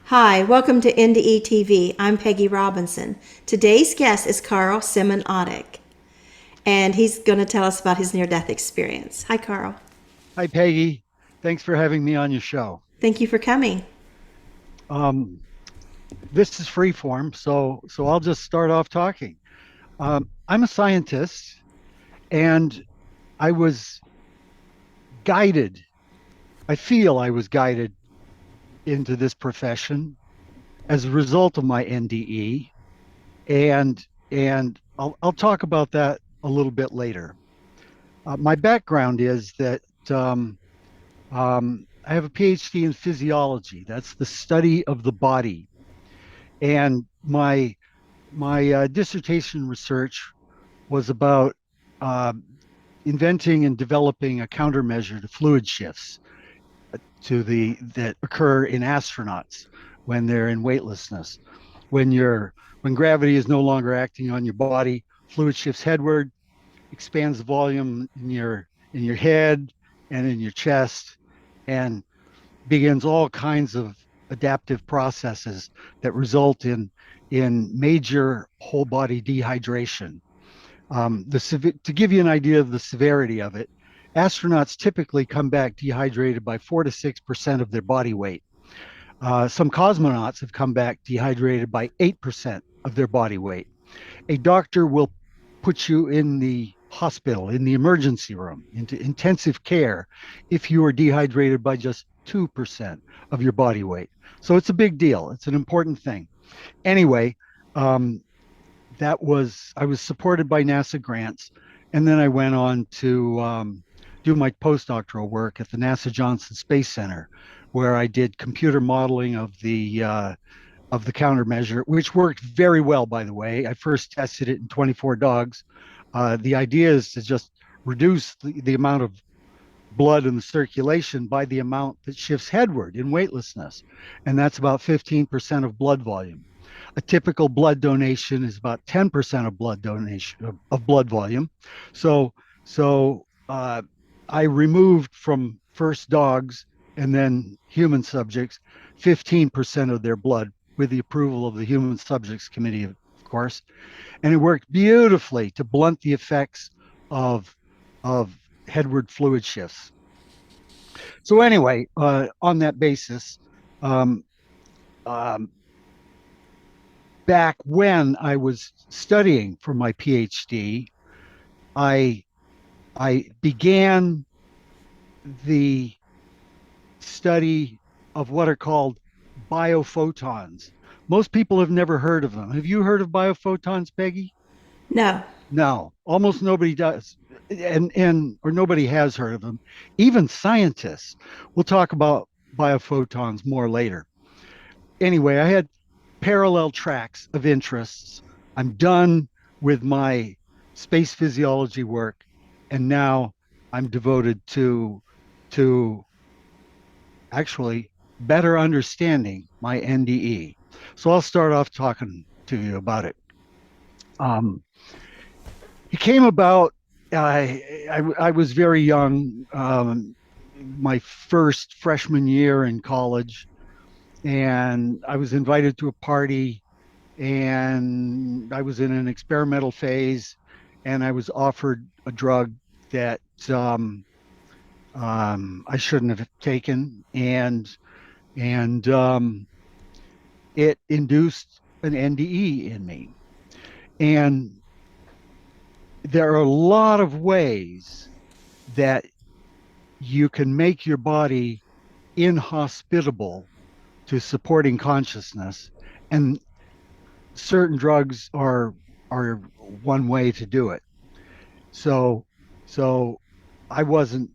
Hi, welcome to NDE TV. I'm Peggy Robinson. Today's guest is Karl Simanonok, and he's going to tell us about his near-death experience. Hi, Karl. Hi, Peggy. Thanks for having me on your show. Thank you for coming. Um, this is free form, so I'll just start off talking. I'm a scientist, and I was guided. I feel I was guided into this profession as a result of my NDE, and I'll talk about that a little bit later. My background is that I have a PhD in physiology. That's the study of the body, and my dissertation research was about uh, inventing and developing a countermeasure to fluid shifts to the that occur in astronauts when they're in weightlessness. When gravity is no longer acting on your body, fluid shifts headward, expands the volume in your head and in your chest, and begins all kinds of adaptive processes that result in major whole body dehydration. To give you an idea of the severity of it, astronauts typically come back dehydrated by 4 to 6% of their body weight. Some cosmonauts have come back dehydrated by 8% of their body weight. A doctor will put you in the hospital, in the emergency room, into intensive care if you are dehydrated by just 2% of your body weight. So it's a big deal. It's an important thing. Anyway, um, I was supported by NASA grants. And then I went on to do my postdoctoral work at the NASA Johnson Space Center, where I did computer modeling of the countermeasure, which worked very well, by the way. I first tested it in 24 dogs. The idea is to just reduce the amount of blood in the circulation by the amount that shifts headward in weightlessness. And that's about 15% of blood volume. A typical blood donation is about 10% of blood donation of blood volume. So, so I removed from first dogs and then human subjects 15% of their blood with the approval of the Human Subjects Committee, of course, and it worked beautifully to blunt the effects of of headward fluid shifts. So anyway, on that basis, um, um, back when I was studying for my PhD, I I began the study of what are called biophotons. Most people have never heard of them. Have you heard of biophotons, Peggy? No. No, almost nobody does. And or nobody has heard of them. Even scientists. We'll talk about biophotons more later. Anyway, I had parallel tracks of interests. I'm done with my space physiology work, and now I'm devoted to actually better understanding my NDE. So I'll start off talking to you about it. Um, it came about. I was very young, my first freshman year in college, and I was invited to a party, and I was in an experimental phase, and I was offered a drug that I shouldn't have taken, and it induced an NDE in me. And there are a lot of ways that you can make your body inhospitable to supporting consciousness, and certain drugs are one way to do it. So so I wasn't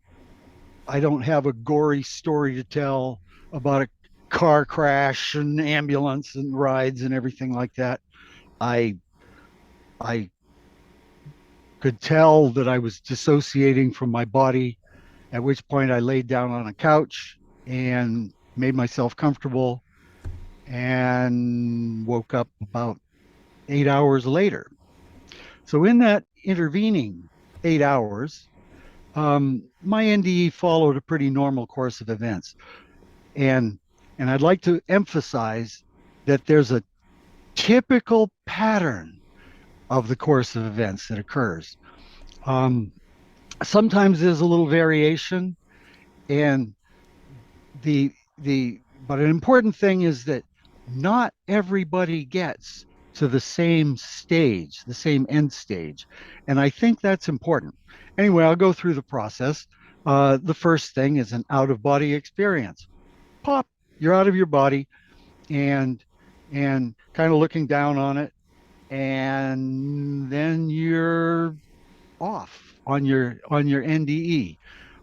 I don't have a gory story to tell about a car crash and ambulance and rides and everything like that. I I could tell that I was dissociating from my body, at which point I laid down on a couch and made myself comfortable and woke up about 8 hours later. So in that intervening 8 hours, my NDE followed a pretty normal course of events, and And I'd like to emphasize that there's a typical pattern of the course of events that occurs. Um, Sometimes there's a little variation, and but an important thing is that not everybody gets to the same stage, the same end stage. And I think that's important. Anyway, I'll go through the process. The first thing is an out of body experience. Pop, you're out of your body, and kind of looking down on it, and then you're off on your NDE.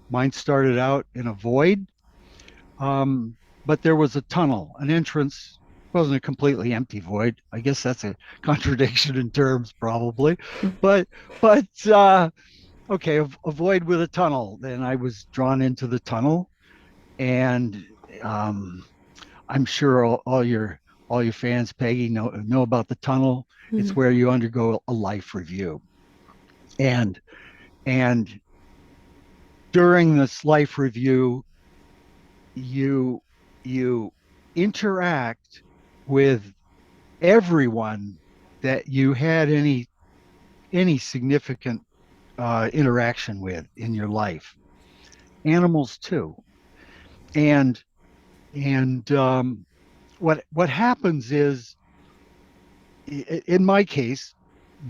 Mine started out in a void, um, but there was a tunnel, an entrance. It wasn't a completely empty void. I guess that's a contradiction in terms, probably. But okay, a void with a tunnel. Then I was drawn into the tunnel, and um, I'm sure all your fans, Peggy, know about the tunnel. It's Mhm. where you undergo a life review, and and during this life review, you you interact with everyone that you had any significant interaction with in your life, animals too, and what happens is, in my case,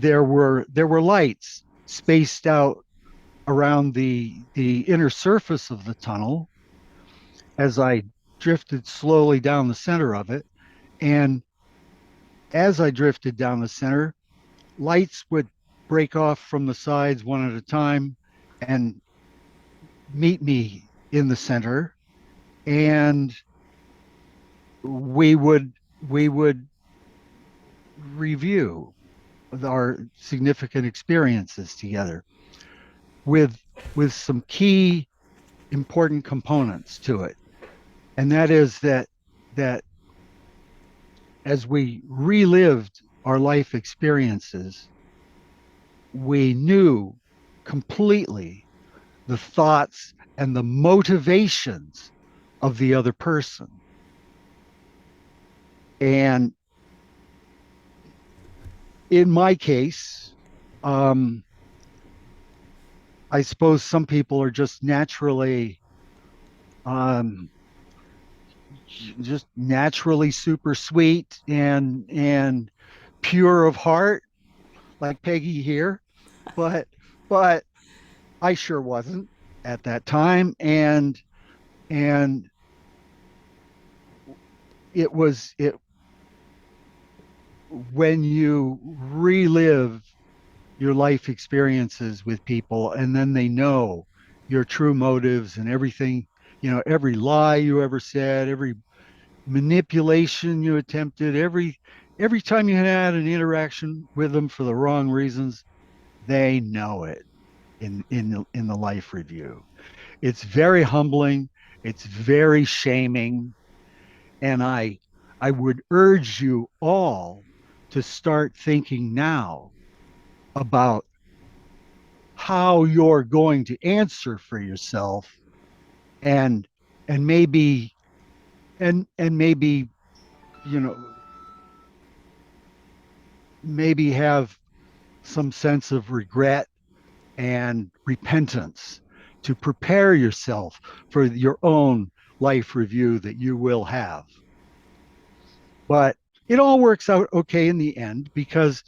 there were lights spaced out around the inner surface of the tunnel as I drifted slowly down the center of it. And as I drifted down the center, lights would break off from the sides one at a time and meet me in the center. And we would review our significant experiences together with some key important components to it. And that is that as we relived our life experiences, we knew completely the thoughts and the motivations of the other person. And in my case, um, I suppose some people are um, just naturally super sweet and pure of heart, like Peggy here. But but I sure wasn't at that time, and it when you relive your life experiences with people, and then they know your true motives and everything, every lie you ever said, every manipulation you attempted, every time you had an interaction with them for the wrong reasons, they know it in the life review. It's very humbling, it's very shaming, and I would urge you all to start thinking now about how you're going to answer for yourself, and and maybe maybe, you know maybe have some sense of regret and repentance to prepare yourself for your own life review that you will have. But it all works out okay in the end, because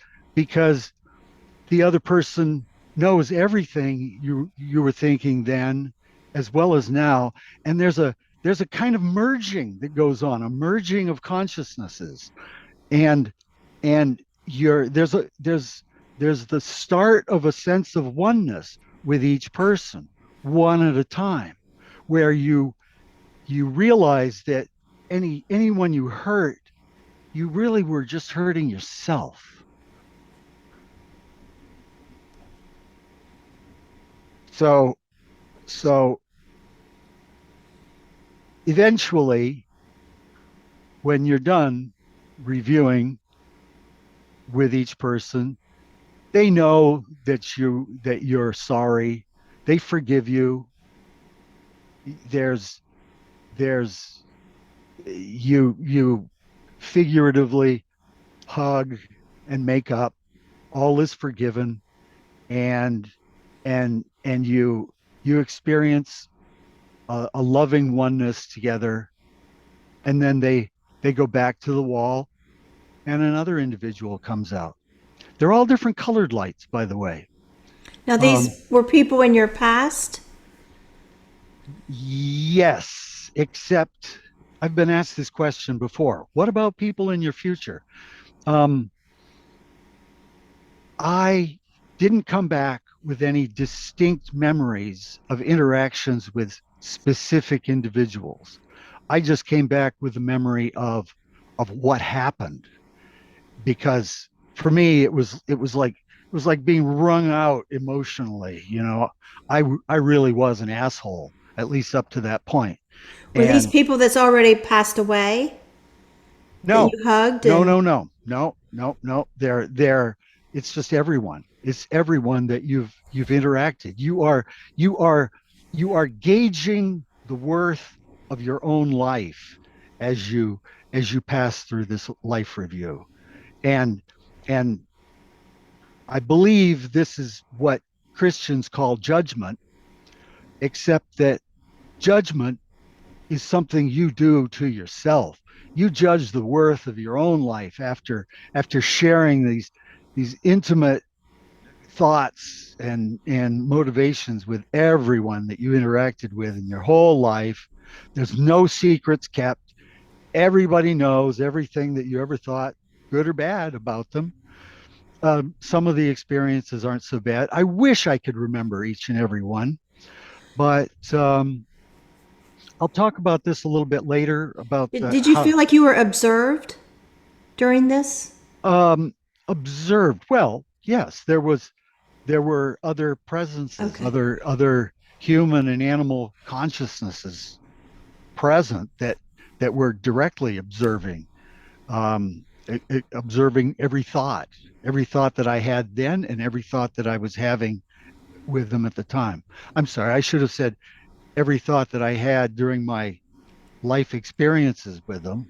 the other person knows everything you were thinking then as well as now, and there's a kind of merging that goes on, a merging of consciousnesses, and there's the start of a sense of oneness with each person, one at a time, where you realize that anyone you hurt, you really were just hurting yourself. So so eventually, when you're done reviewing with each person, they know that you're sorry. They forgive you. There's there's you figuratively hug and make up. All is forgiven, and you experience a loving oneness together, and then they go back to the wall, and another individual comes out. They're all different colored lights, by the way. Now, Um, these were people in your past? yes, except I've been asked this question before. What about people in your future? Um, I didn't come back with any distinct memories of interactions with specific individuals. I just came back with the memory of what happened, because for me it was like being wrung out emotionally. I really was an asshole, at least up to that point. Were these And people that's already passed away that no, you hugged? no, And no, no, no, no, no. They're it's just everyone. It's everyone that you've interacted. You are you are gauging the worth of your own life as you pass through this life review. And and I believe this is what Christians call judgment, except that judgment is something you do to yourself. You judge the worth of your own life after sharing these intimate thoughts and motivations with everyone that you interacted with in your whole life. There's no secrets kept. Everybody knows everything that you ever thought, good or bad, about them. Some of the experiences aren't so bad. I wish I could remember each and every one, but I'll talk about this a little bit later about did you how feel like you were observed during this? um, observed. Well, yes, there were other presences, Okay. other human and animal consciousnesses present that were directly observing, observing every thought that I had then, and every thought that I was having with them at the time. I'm sorry, I should have said every thought that I had during my life experiences with them,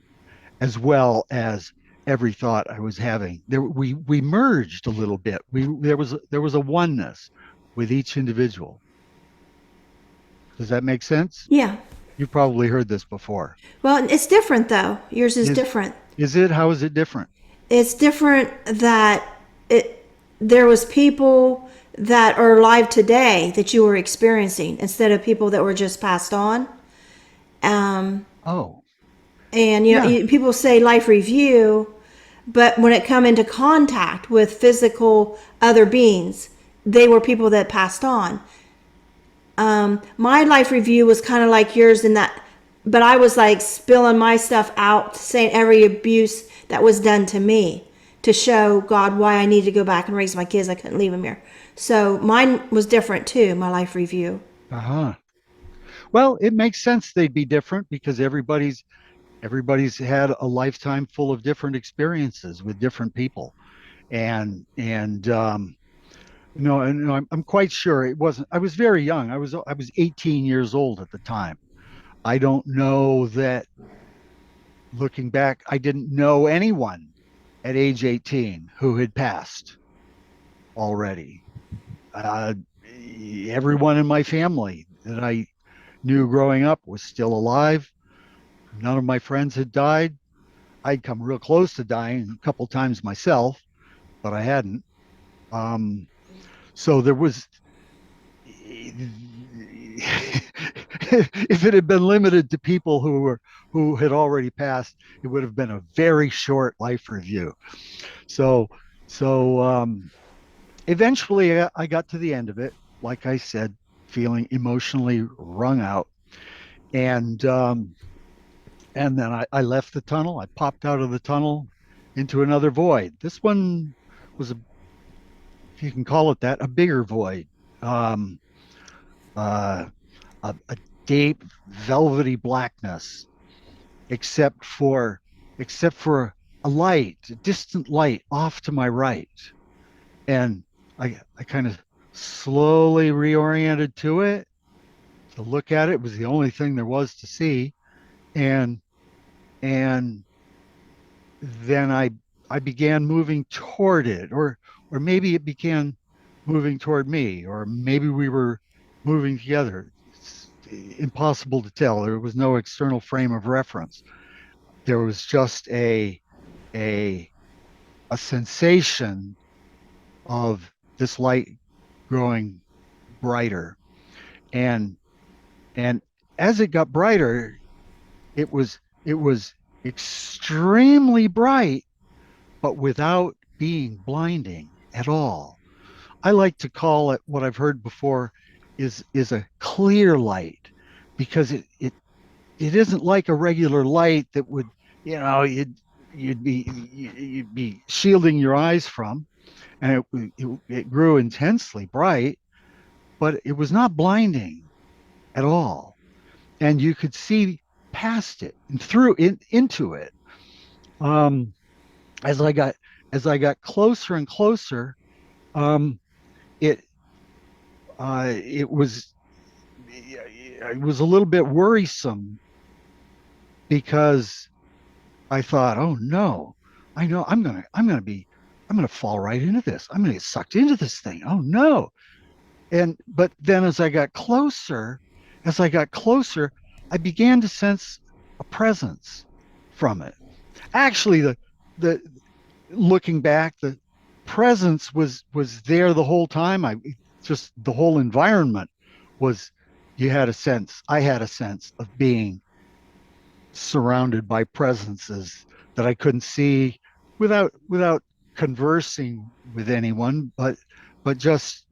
as well as every thought I was having. We merged a little bit. There was a oneness with each individual. Does that make sense? Yeah. You've probably heard this before. Well, it's different though. Yours is Is different. is it? How is it different? It's different that it there was people that are alive today that you were experiencing instead of people that were just passed on. Um, Oh, and yeah. people say life review, but when it come into contact with physical other beings, they were people that passed on. My life review was kind of like yours in that, but I was like spilling my stuff out, saying every abuse that was done to me to show God why I needed to go back and raise my kids. I couldn't leave them here. So mine was different too, my life review. Uh-huh. Well, it makes sense they'd be different because everybody's had a lifetime full of different experiences with different people. And I'm quite sure it wasn't. I was very young. I was 18 years old at the time. I don't know that, looking back, I didn't know anyone at age 18 who had passed already. Uh, Everyone in my family that I knew growing up was still alive. None of my friends had died. I'd come real close to dying a couple times myself, but I hadn't. Um, so there was, if it had been limited to people who had already passed, it would have been a very short life review. So so eventually I got to the end of it, like I said, feeling emotionally wrung out, and then I left the tunnel. I popped out of the tunnel into another void. This one was, if you can call it that, a bigger void. Um, uh, a deep velvety blackness, except for except for a distant light off to my right. And I kind of slowly reoriented to it to look at it. It was the only thing there was to see. And and then I began moving toward it, or maybe it began moving toward me, or maybe we were moving together. It's impossible to tell. There was no external frame of reference. There was just a a sensation of this light growing brighter, and and as it got brighter, it was extremely bright, but without being blinding at all. I like to call it, what I've heard before, is a clear light, because it isn't like a regular light that would, you'd be shielding your eyes from, and it grew intensely bright, but it was not blinding at all, and you could see past it and through it into it. Um, as I got as I got closer and closer, um, it it was a little bit worrisome, because I thought, oh no, I know I'm gonna fall right into this. I'm gonna get sucked into this thing. Oh no. And but then as I got closer, I began to sense a presence from it. Actually, the looking back, the presence was there the whole time. I just the whole environment was, I had a sense of being surrounded by presences that I couldn't see without conversing with anyone, but just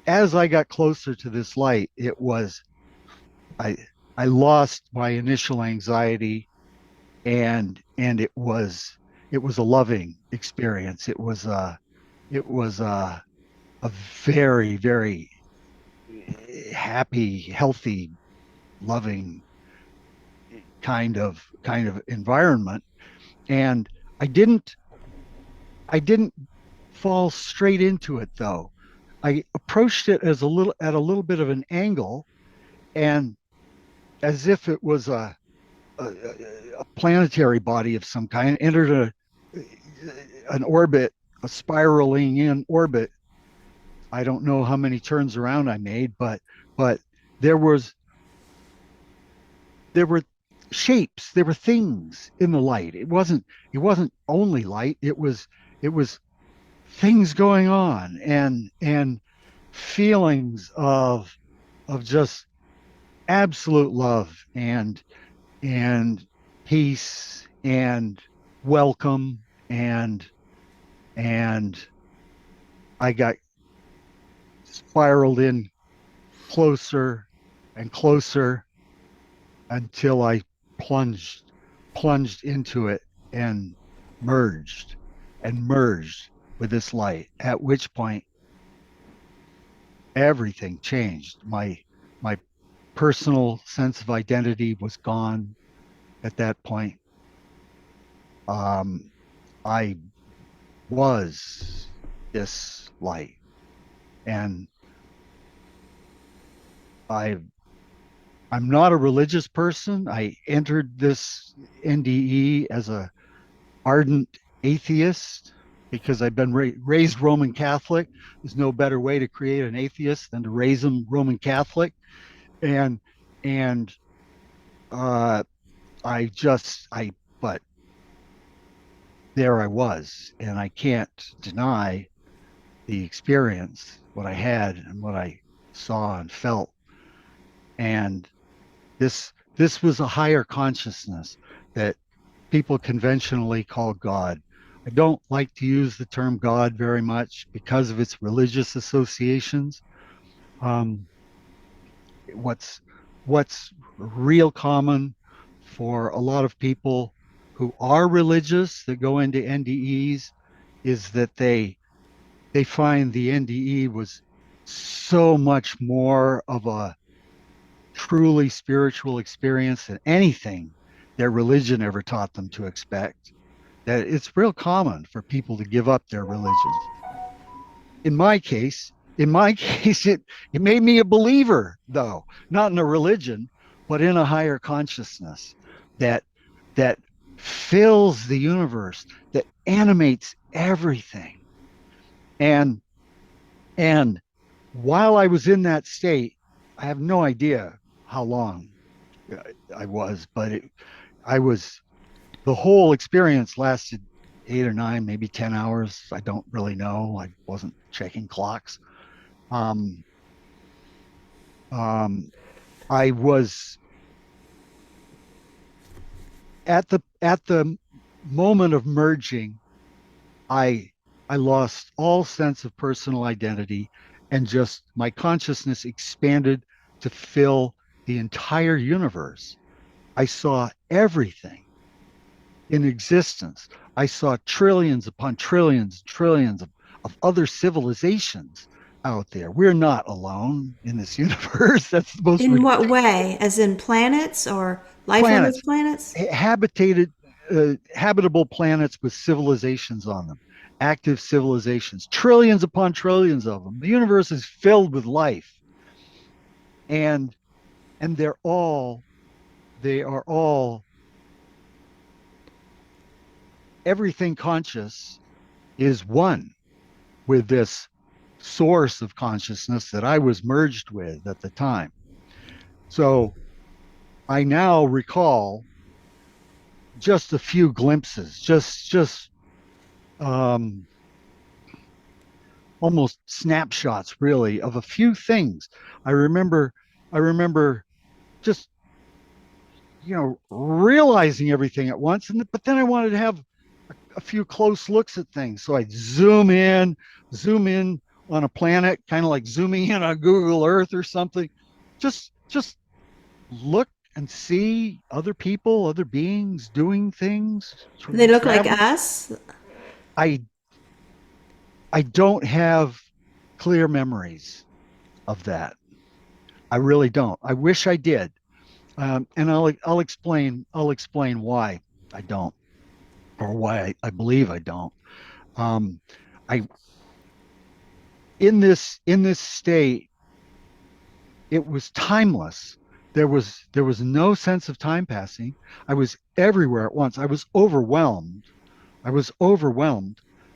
as I got closer to this light, I I lost my initial anxiety, and it was a loving experience. It was a very, very happy, healthy, loving kind of environment. And I didn't I didn't fall straight into it, though. I approached it as a little bit of an angle, and as if it was a, a planetary body of some kind, entered an orbit, a spiraling in orbit. I don't know how many turns around I made, but there was there were shapes, there were things in the light. It wasn't only light. It was things going on, and feelings of just absolute love, and peace, and welcome, and I got spiraled in closer and closer until I plunged plunged into it, and merged merged with this light, at which point everything changed. My personal sense of identity was gone at that point. um I was this light, and I I'm not a religious person. I entered this NDE as a ardent atheist, because I've been raised Roman Catholic. There's no better way to create an atheist than to raise them Roman Catholic. And and uh I but there I was, and I can't deny the experience, what I had and what I saw and felt. And this was a higher consciousness that people conventionally call God. I don't like to use the term God very much because of its religious associations. Um, what's what's real common for a lot of people who are religious that go into NDEs is that they find the NDE was so much more of a truly spiritual experience than anything their religion ever taught them to expect, that it's real common for people to give up their religions. In my case, it made me a believer, though, not in a religion, but in a higher consciousness. that that fills the universe, that animates everything. And and while I was in that state, I have no idea how long I was, but I was the whole experience lasted 8 or 9, maybe 10 hours. I don't really know. I wasn't checking clocks. Um, um, I was at the moment of merging. I I lost all sense of personal identity, and just my consciousness expanded to fill the entire universe. I saw everything in existence. I saw trillions upon trillions, trillions of other civilizations out there. We're not alone in this universe. That's the most In what ridiculous. way? As in planets or life on those Planets, planets? habitable planets with civilizations on them, active civilizations, trillions upon trillions of them. The universe is filled with life, and and they are all everything conscious is one with this source of consciousness that I was merged with at the time. So I now recall just a few glimpses, just um, almost snapshots, really, of a few things. I remember, I remember just realizing everything at once, and but then I wanted to have a few close looks at things. So I zoom in on a planet, kind of like zooming in on Google Earth or something. Just look and see other people, other beings doing things, They look like traveling. us. I I don't have clear memories of that. I really don't. I wish I did, and I'll explain why I don't, or why I believe I don't. Um, I in this state, it was timeless. There was no sense of time passing. I was everywhere at once. I was overwhelmed.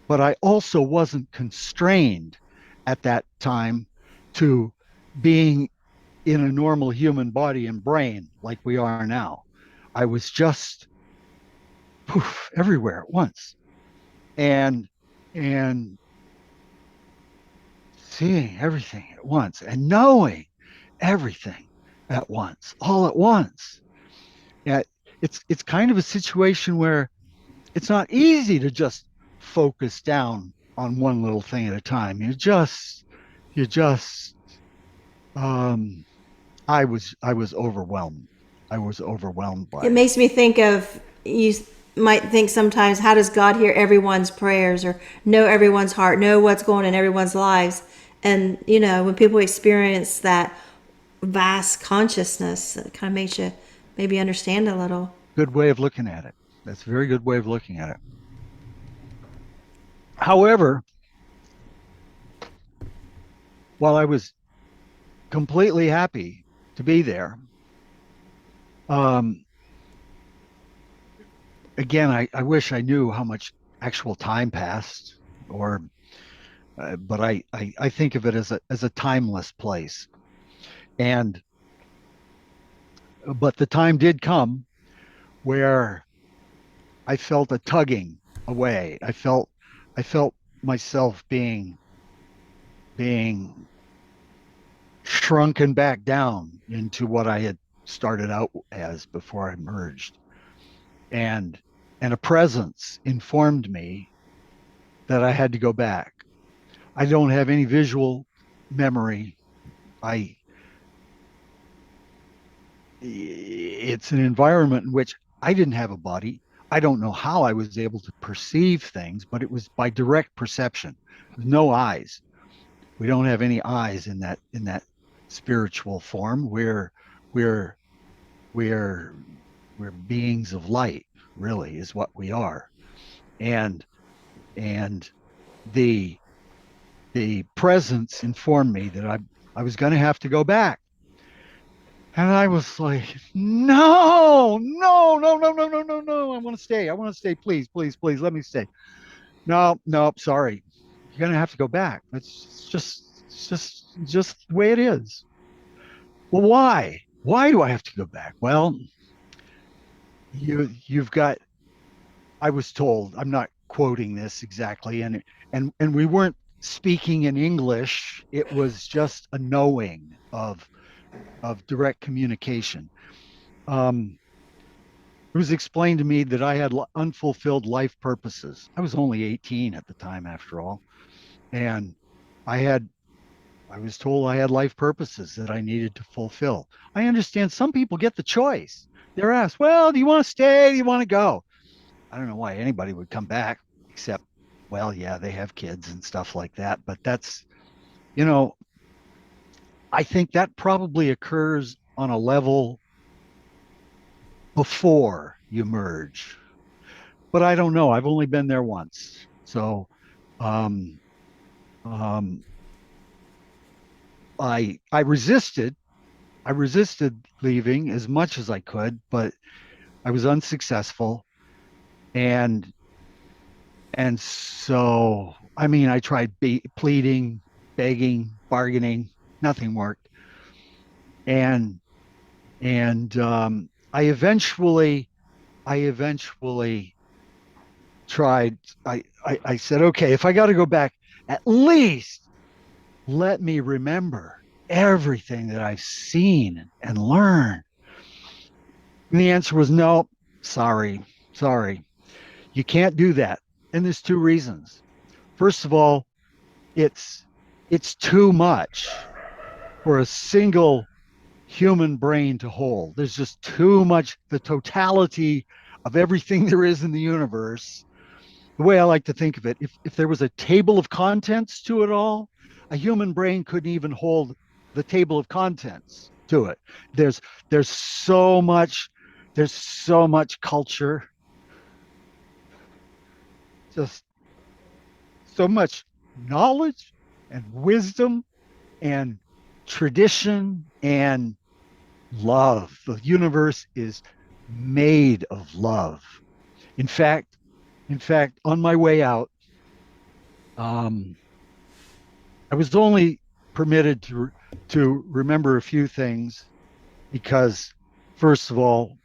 But I also wasn't constrained at that time to being in a normal human body and brain like we are now. I was just poof everywhere at once, and and seeing everything at once and knowing everything at once, all at once. Yeah, it's kind of a situation where it's not easy to just focus down on one little thing at a time. You just um I was overwhelmed. I was overwhelmed by It it. makes me think of, you might think sometimes, how does God hear everyone's prayers or know everyone's heart, know what's going on in everyone's lives? And, when people experience that vast consciousness, it kind of makes you maybe understand a little. Good way of looking at it. That's a very good way of looking at it. However, while I was completely happy to be there, um, again, I wish I knew how much actual time passed, or but I think of it as a timeless place. And but the time did come where I felt a tugging away. I felt myself being shrunken back down into what I had started out as before I merged. And and a presence informed me that I had to go back. I don't have any visual memory. I it's an environment in which I didn't have a body. I don't know how I was able to perceive things, but it was by direct perception. No eyes. We don't have any eyes in that spiritual form. We're we're we're beings of light, really, is what we are. And and the the presence informed me that I was going to have to go back. And I was like, no, no, no, no, no, no, no, no. I want to stay. I want to stay. Please, please, please let me stay. No, no, sorry. You're gonna have to go back. That's just the way it is. Well, why? Why do I have to go back? Well, you've got, I was told, I'm not quoting this exactly, and we weren't speaking in English. It was just a knowing of direct communication. Um, it was explained to me that I had unfulfilled life purposes. I was only 18 at the time, after all, and I had I was told I had life purposes that I needed to fulfill. I understand some people get the choice. They're asked, well, do you want to stay? Do you want to go? I don't know why anybody would come back, except, well, yeah, they have kids and stuff like that. But that's, you know, I think that probably occurs on a level before you merge. But I don't know. I've only been there once. So um, um, I resisted. I resisted leaving as much as I could, but I was unsuccessful. And so, I mean, I tried pleading, begging, bargaining, nothing worked. And I eventually tried. I said, okay, if I got to go back, at least let me remember everything that I've seen and learned. And the answer was no. Sorry, sorry, you can't do that. And there's two reasons. First of all, it's it's too much for a single human brain to hold. There's just too much, the totality of everything there is in the universe. The way I like to think of it, if there was a table of contents to it all, a human brain couldn't even hold the table of contents to it. There's there's so much, there's so much culture, just so much knowledge and wisdom and tradition and love. The universe is made of love. In fact, on my way out, um, I was only permitted to remember a few things because, first of all,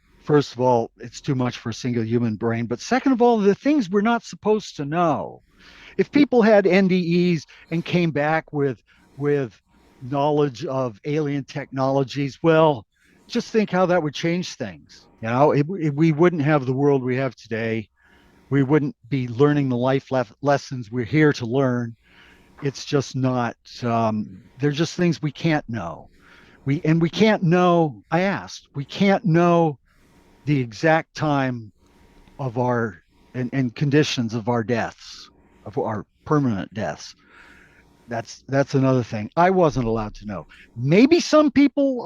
it's too much for a single human brain. But second of all, the things we're not supposed to know. If people had NDEs and came back with knowledge of alien technologies, well, just think how that would change things. We wouldn't have the world we have today. We wouldn't be learning the life lessons we're here to learn. It's just not. They're just things we can't know. We can't know. I asked. We can't know the exact time of our and conditions of our deaths, of our permanent deaths. That's another thing I wasn't allowed to know. Maybe some people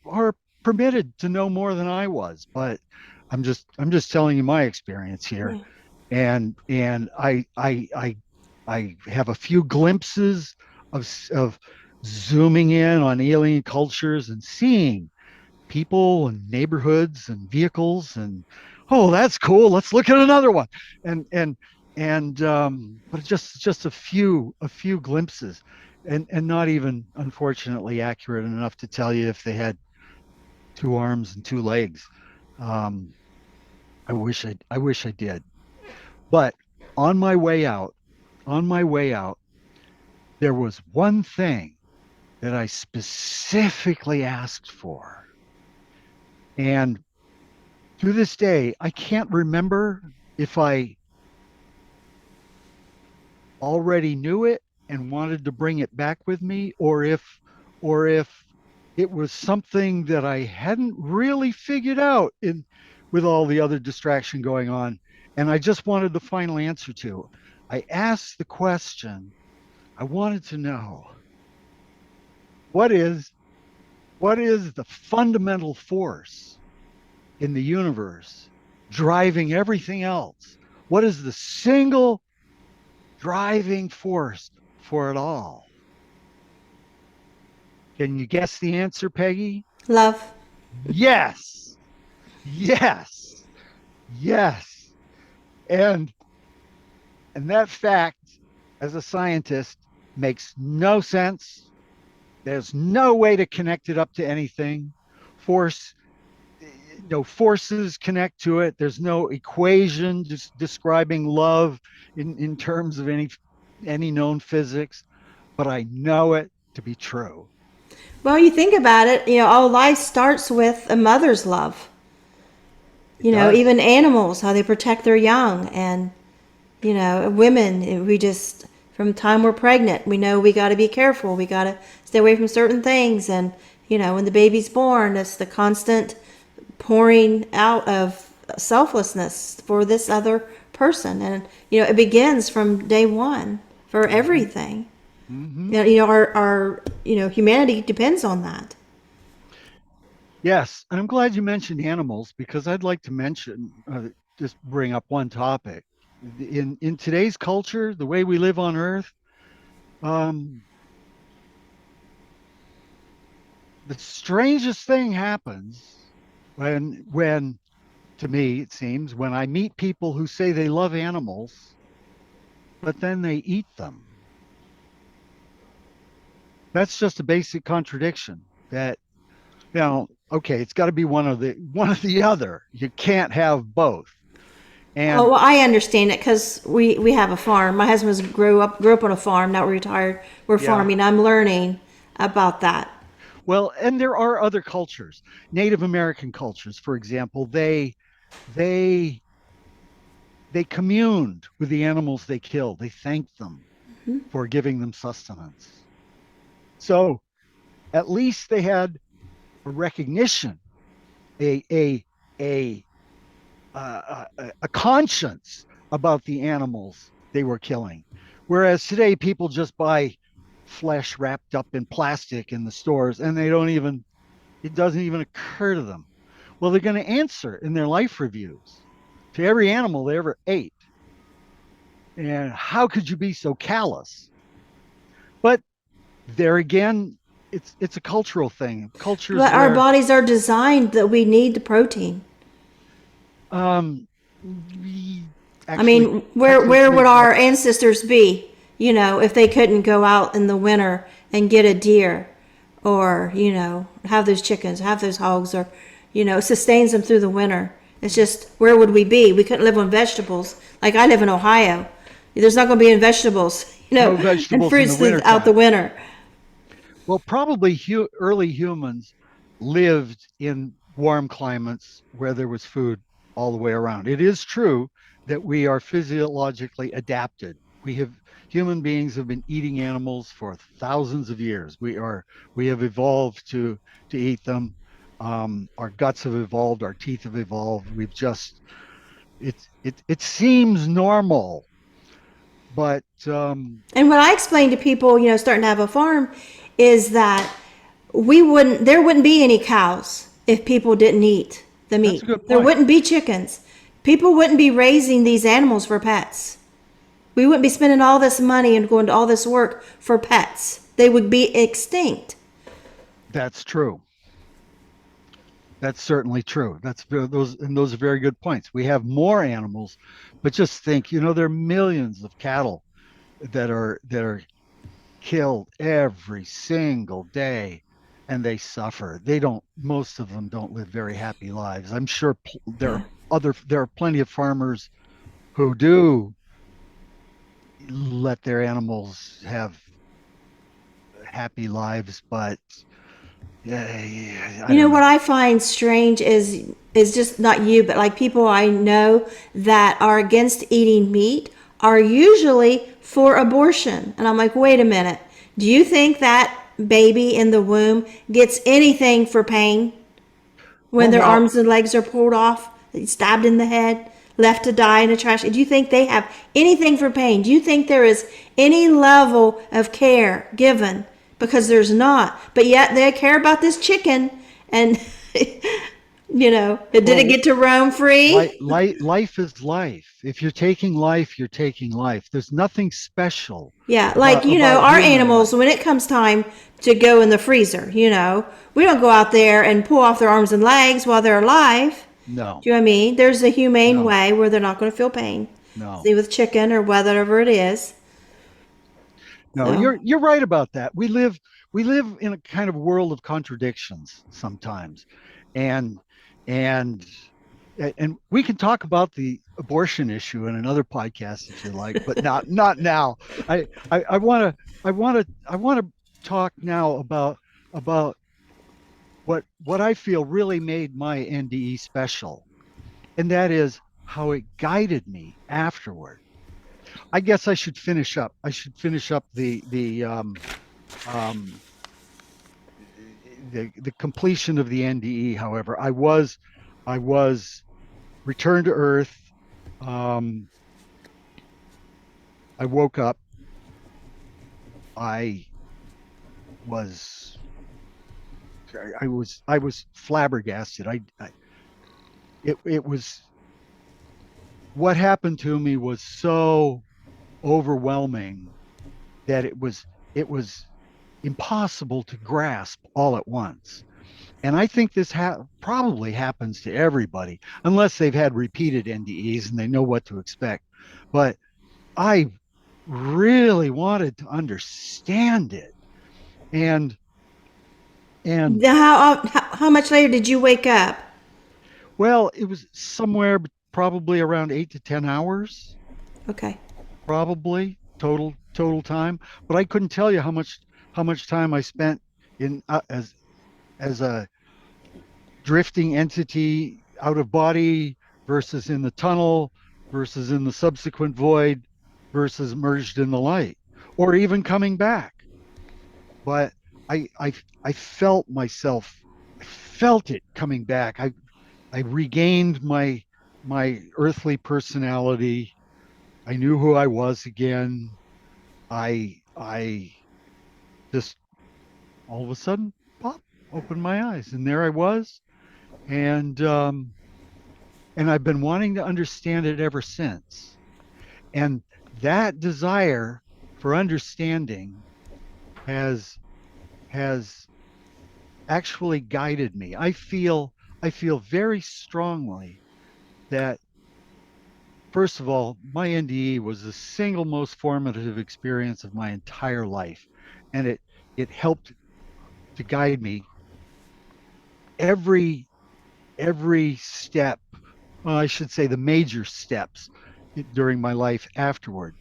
are permitted to know more than I was, but I'm just telling you my experience here. Yeah. And I have a few glimpses of zooming in on alien cultures and seeing people and neighborhoods and vehicles, and oh, that's cool, let's look at another one. And and and but just a few glimpses, and not even unfortunately accurate enough to tell you if they had two arms and two legs. um I wish I did. But on my way out, on my way out there was one thing that I specifically asked for. And to this day, I can't remember if I already knew it and wanted to bring it back with me, or if it was something that I hadn't really figured out in with all the other distraction going on, and I just wanted the final answer to. I asked the question. I wanted to know what is what is the fundamental force in the universe driving everything else? What is the single driving force for it all? Can you guess the answer, Peggy? Love. Yes, yes, yes. And that fact, as a scientist, makes no sense. There's no way to connect it up to anything. Force, no forces connect to it. There's no equation just describing love in terms of any known physics, but I know it to be true. Well, you think about it, all life starts with a mother's love. It does. Even animals, how they protect their young, and women, we just, from the time we're pregnant, we know we got to be careful. We got to stay away from certain things. And, when the baby's born, it's the constant pouring out of selflessness for this other person. And, it begins from day one for Mm-hmm. everything. Mm-hmm. Our humanity depends on that. Yes, and I'm glad you mentioned animals because I'd like to just bring up one topic. In today's culture, the way we live on Earth, um, the strangest thing happens when to me it seems when I meet people who say they love animals, but then they eat them. That's just a basic contradiction. That okay, it's got to be one of the other. You can't have both. Oh, And well, I understand it because we have a farm. My husband's grew up on a farm. Now we're retired. We're yeah, farming. I'm learning about that. well, and there are other cultures, Native American cultures, for example. They they communed with the animals they killed. They thanked them for giving them sustenance. So at least they had a recognition, a a a a conscience about the animals they were killing. Whereas today, people just buy flesh wrapped up in plastic in the stores, and it doesn't even occur to them. Well, they're going to answer in their life reviews to every animal they ever ate. And how could you be so callous? But there again, it's a cultural thing. Cultures But our where bodies are designed that we need the protein. we I actually mean, where technically would what our ancestors be, if they couldn't go out in the winter and get a deer or, have those chickens, have those hogs, or, it sustains them through the winter. It's just, where would we be? We couldn't live on vegetables. Like I live in Ohio. There's not going to be any vegetables, no and vegetables in the fruits throughout the wintertime. winter. Well, probably early humans lived in warm climates where there was food all the way around. It is true that we are physiologically adapted. Human beings have been eating animals for thousands of years. We have evolved to eat them. Our guts have evolved, our teeth have evolved. It seems normal, but And what I explain to people, starting to have a farm, is that there wouldn't be any cows if people didn't eat the that's a meat. good There point. wouldn't be chickens. People wouldn't be raising these animals for pets. We wouldn't be spending all this money and going to all this work for pets. They would be extinct. That's true. That's certainly true. Those are very good points. We have more animals, but just think, there are millions of cattle that are killed every single day, and they suffer. Most of them don't live very happy lives. I'm sure Yeah. there are plenty of farmers who do let their animals have happy lives, but yeah, I don't What know. I find strange is just not you, but like people I know that are against eating meat are usually for abortion. And I'm like, wait a minute. Do you think that baby in the womb gets anything for pain when Well, their now arms and legs are pulled off, stabbed in the head, left to die in a trash? Do you think they have anything for pain? Do you think there is any level of care given? Because there's not. But yet they care about this chicken and It didn't Well, get to roam free. life is life. If you're taking life, you're taking life. There's nothing special Yeah, like, about our human animals, life. when it comes time to go in the freezer, we don't go out there and pull off their arms and legs while they're alive. No, Do you know what I mean? There's a humane no, way where they're not going to feel pain. no, See, with chicken or whatever it is. no. So, You're right about that. We live in a kind of world of contradictions sometimes, and and and we can talk about the abortion issue in another podcast if you like, but not now. I want to I want to talk now about what I feel really made my NDE special, and that is how it guided me afterward. I guess I should finish up. I should finish up um, the completion of the NDE. However, I was returned to Earth. Um, I woke up. I was I was flabbergasted. It was what happened to me was so overwhelming that it was impossible to grasp all at once. And I think this probably happens to everybody, unless they've had repeated NDEs and they know what to expect. But I really wanted to understand it. And and how much later did you wake up? well, it was somewhere probably around 8 to 10 hours, Okay. probably total time. But I couldn't tell you how much time I spent in as a drifting entity out of body versus in the tunnel versus in the subsequent void versus merged in the light, or even coming back. But I felt myself, I felt it coming back. I regained my earthly personality. I knew who I was again. I just all of a sudden pop opened my eyes, and there I was. And I've been wanting to understand it ever since. And that desire for understanding has has actually guided me. I feel very strongly that, first of all, my NDE was the single most formative experience of my entire life, and it helped to guide me every every step. Well, I should say the major steps during my life afterward.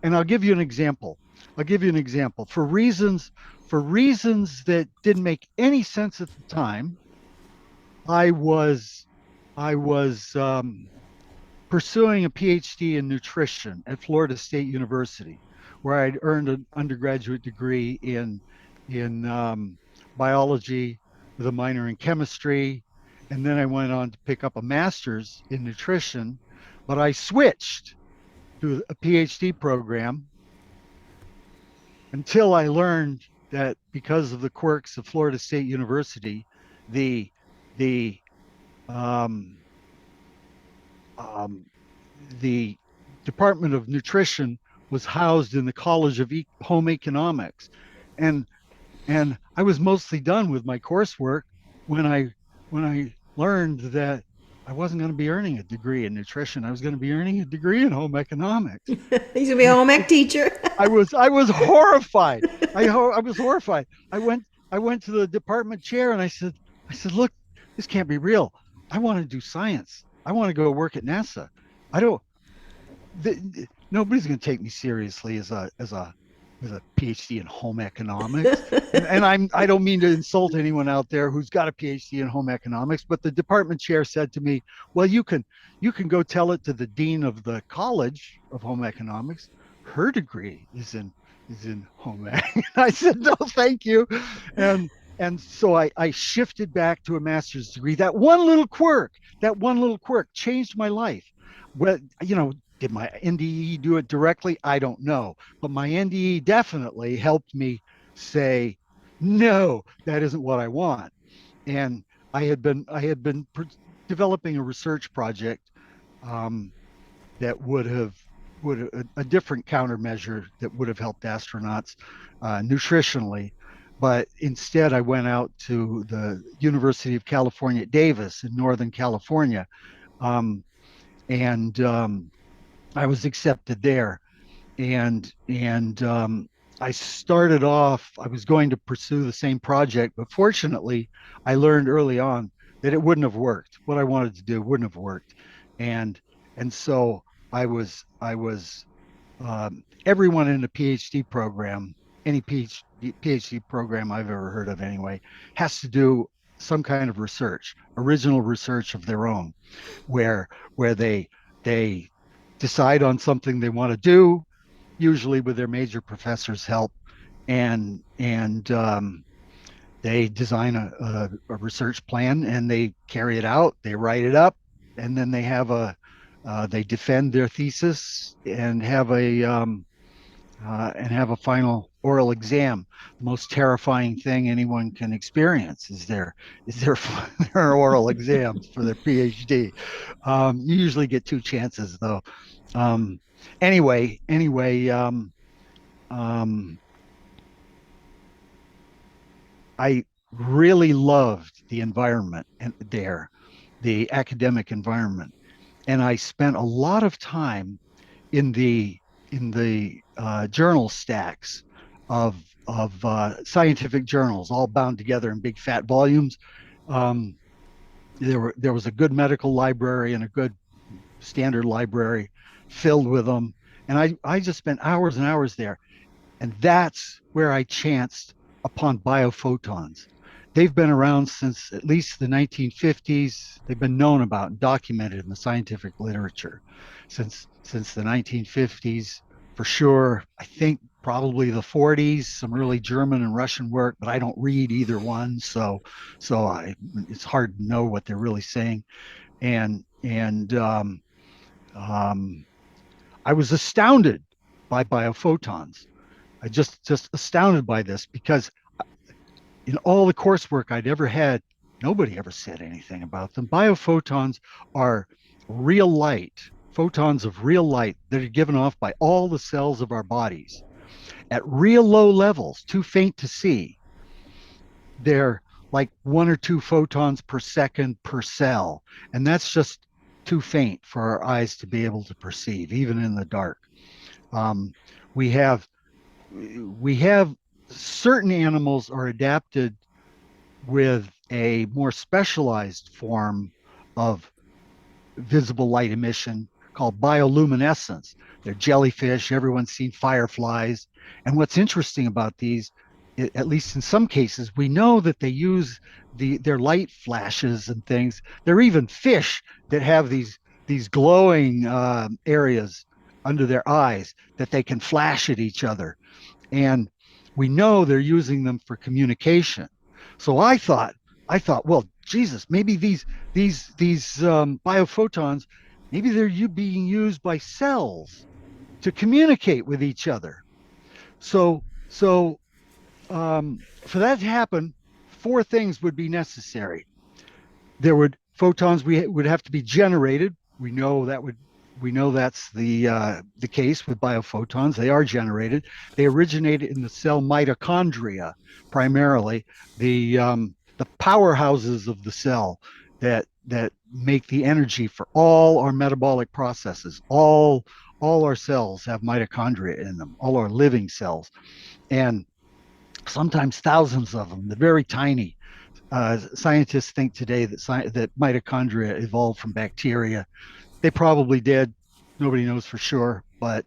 And I'll give you an example. I'll give you an example. For reasons that didn't make any sense at the time, I was I was pursuing a PhD in nutrition at Florida State University, where I'd earned an undergraduate degree in biology with a minor in chemistry, and then I went on to pick up a master's in nutrition. But I switched to a PhD program until I learned that because of the quirks of Florida State University, the the um, um, the Department of Nutrition was housed in the College of Home Economics, and and I was mostly done with my coursework when I learned that I wasn't going to be earning a degree in nutrition. I was going to be earning a degree in home economics. He's gonna be a home ec teacher. I was horrified. I was horrified. I went to the department chair and I said, look, this can't be real. I want to do science. I want to go work at NASA. I don't. Nobody's going to take me seriously as a PhD in home economics. And I don't mean to insult anyone out there who's got a PhD in home economics, but the department chair said to me, "Well, you can go tell it to the dean of the College of Home Economics. Her degree is in home ec." I said, "No, thank you." And and so I shifted back to a master's degree. That one little quirk changed my life. Well, did my NDE do it directly? I don't know. But my NDE definitely helped me say, no, that isn't what I want. And I had been developing a research project um, that would a different countermeasure that would have helped astronauts nutritionally. But instead, I went out to the University of California at Davis in Northern California, um, and I was accepted there. And I started off. I was going to pursue the same project, but fortunately, I learned early on that it wouldn't have worked. What I wanted to do wouldn't have worked, and and so I was everyone in a PhD program, any PhD program I've ever heard of anyway, has to do some kind of research, original research of their own, where where they decide on something they want to do, usually with their major professor's help, and they design a research plan and they carry it out, they write it up, and then they defend their thesis and have a final oral exam. The most terrifying thing anyone can experience is their their oral exams for their PhD. You usually get two chances though. Um, anyway, um, I really loved the environment and there, the academic environment, and I spent a lot of time in the journal stacks of scientific journals, all bound together in big fat volumes. Um, there was a good medical library and a good standard library filled with them, and I just spent hours and hours there. And that's where I chanced upon biophotons. They've been around since at least the 1950s. They've been known about and documented in the scientific literature since the 1950s for sure. I think probably the 40s, some early German and Russian work, but I don't read either one, so it's hard to know what they're really saying. And um, I was astounded by biophotons. I just astounded by this because in all the coursework I'd ever had, nobody ever said anything about them. Biophotons are real light, photons of real light that are given off by all the cells of our bodies at real low levels, too faint to see. They're like 1 or 2 photons per second per cell, and that's just too faint for our eyes to be able to perceive, even in the dark. Um, we have we have certain animals are adapted with a more specialized form of visible light emission called bioluminescence. They're jellyfish. Everyone's seen fireflies. And what's interesting about these, at least in some cases, we know that they use their light flashes and things. There are even fish that have these glowing areas under their eyes that they can flash at each other, and we know they're using them for communication. So I thought, well, Jesus, maybe these biophotons, maybe they're being used by cells to communicate with each other. So for that to happen, four things would be necessary. There would photons would have to be generated. We know that's the case with biophotons. They are generated. They originate in the cell mitochondria primarily, the powerhouses of the cell that make the energy for all our metabolic processes. All our cells have mitochondria in them. All our living cells, and sometimes thousands of them. They're very tiny. Scientists think today that mitochondria evolved from bacteria. They probably did. Nobody knows for sure, but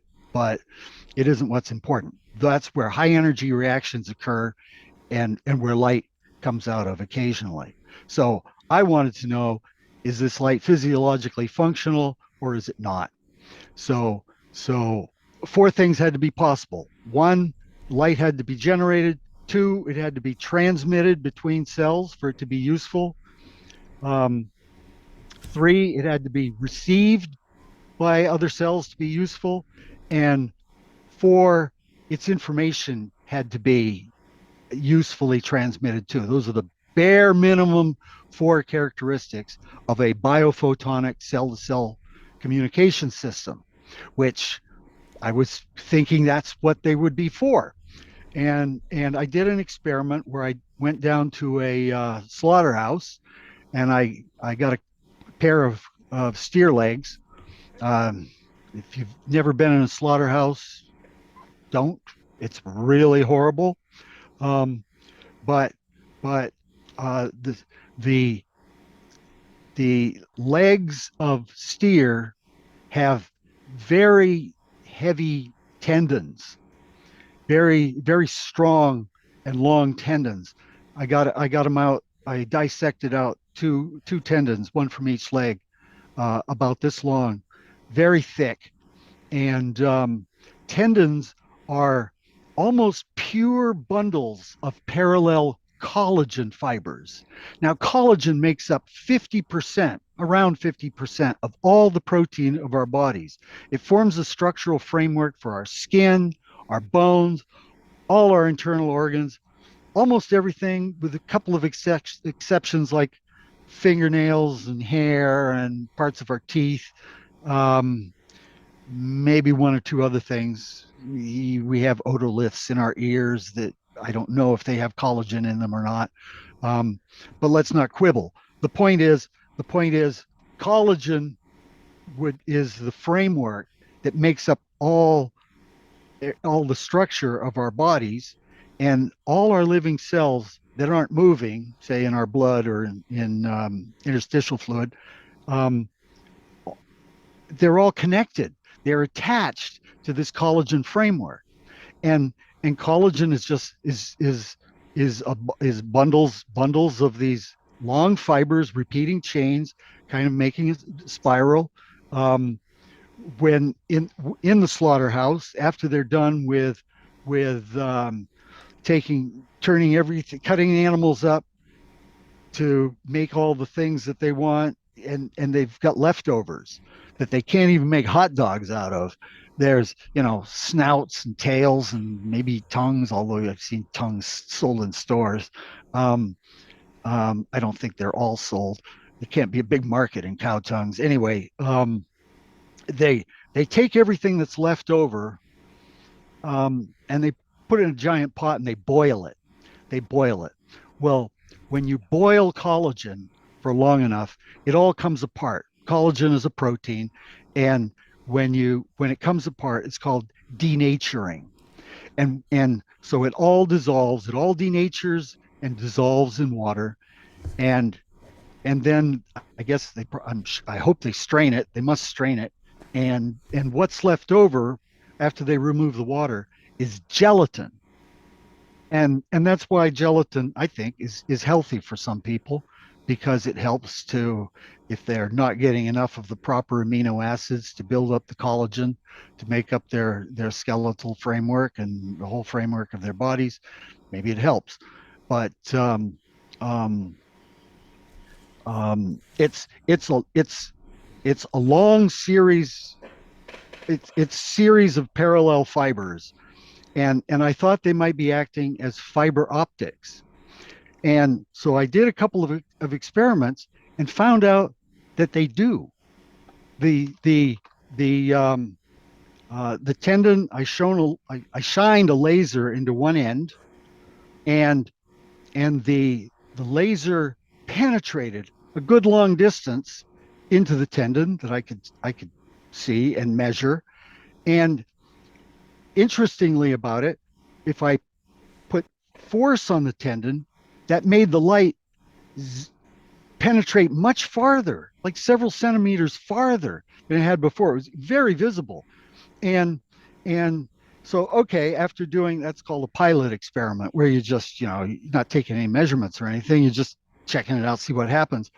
it isn't what's important. That's where high energy reactions occur, and where light comes out of occasionally. So I wanted to know, is this light physiologically functional or is it not? So four things had to be possible. One, light had to be generated. Two, it had to be transmitted between cells for it to be useful. Um, Three, it had to be received by other cells to be useful. And four, its information had to be usefully transmitted too. Those are the bare minimum 4 characteristics of a biophotonic cell-to-cell communication system, which I was thinking that's what they would be for. And I did an experiment where I went down to a slaughterhouse, and I got a pair of steer legs. If you've never been in a slaughterhouse, don't. It's really horrible. Um, but but the the the legs of steer have very heavy tendons, very strong and long tendons. I got them out. I dissected out two tendons, one from each leg, about this long, very thick, and tendons are almost pure bundles of parallel collagen fibers. Now, collagen makes up 50%, around 50% of all the protein of our bodies. It forms the structural framework for our skin, our bones, all our internal organs, almost everything, with a couple of exceptions like fingernails and hair and parts of our teeth. Um, Maybe one or two other things. We have otoliths in our ears that I don't know if they have collagen in them or not. Um, but let's not quibble. The point is, collagen is the framework that makes up all the structure of our bodies, and all our living cells that aren't moving, say in our blood or in interstitial fluid, um, they're all connected. They're attached to this collagen framework, and collagen is just is bundles of these long fibers, repeating chains, kind of making a spiral. Um, when in the slaughterhouse, after they're done with turning everything, cutting the animals up to make all the things that they want, and they've got leftovers that they can't even make hot dogs out of. There's, snouts and tails and maybe tongues, although I've seen tongues sold in stores. um, I don't think they're all sold. There can't be a big market in cow tongues anyway. They they take everything that's left over, and they put it in a giant pot and they boil it. They boil it. Well, when you boil collagen for long enough, it all comes apart. Collagen is a protein, and when it comes apart, it's called denaturing. And so it all dissolves, it all denatures and dissolves in water. And then I guess I hope they strain it. They must strain it. And what's left over after they remove the water is gelatin. And that's why gelatin, I think, is healthy for some people, because it helps to, if they're not getting enough of the proper amino acids to build up the collagen to make up their skeletal framework and the whole framework of their bodies, maybe it helps. But um, it's a long series. It's series of parallel fibers, and I thought they might be acting as fiber optics. And so I did a couple of experiments and found out that they do. The the the tendon, I shined a laser into one end, and the laser penetrated a good long distance into the tendon that I could see and measure. And interestingly about it, if I put force on the tendon, that made the light penetrate much farther, like several centimeters farther than it had before. It was very visible. And so, okay, after doing, that's called a pilot experiment, where you just, you're not taking any measurements or anything, you're just checking it out, see what happens.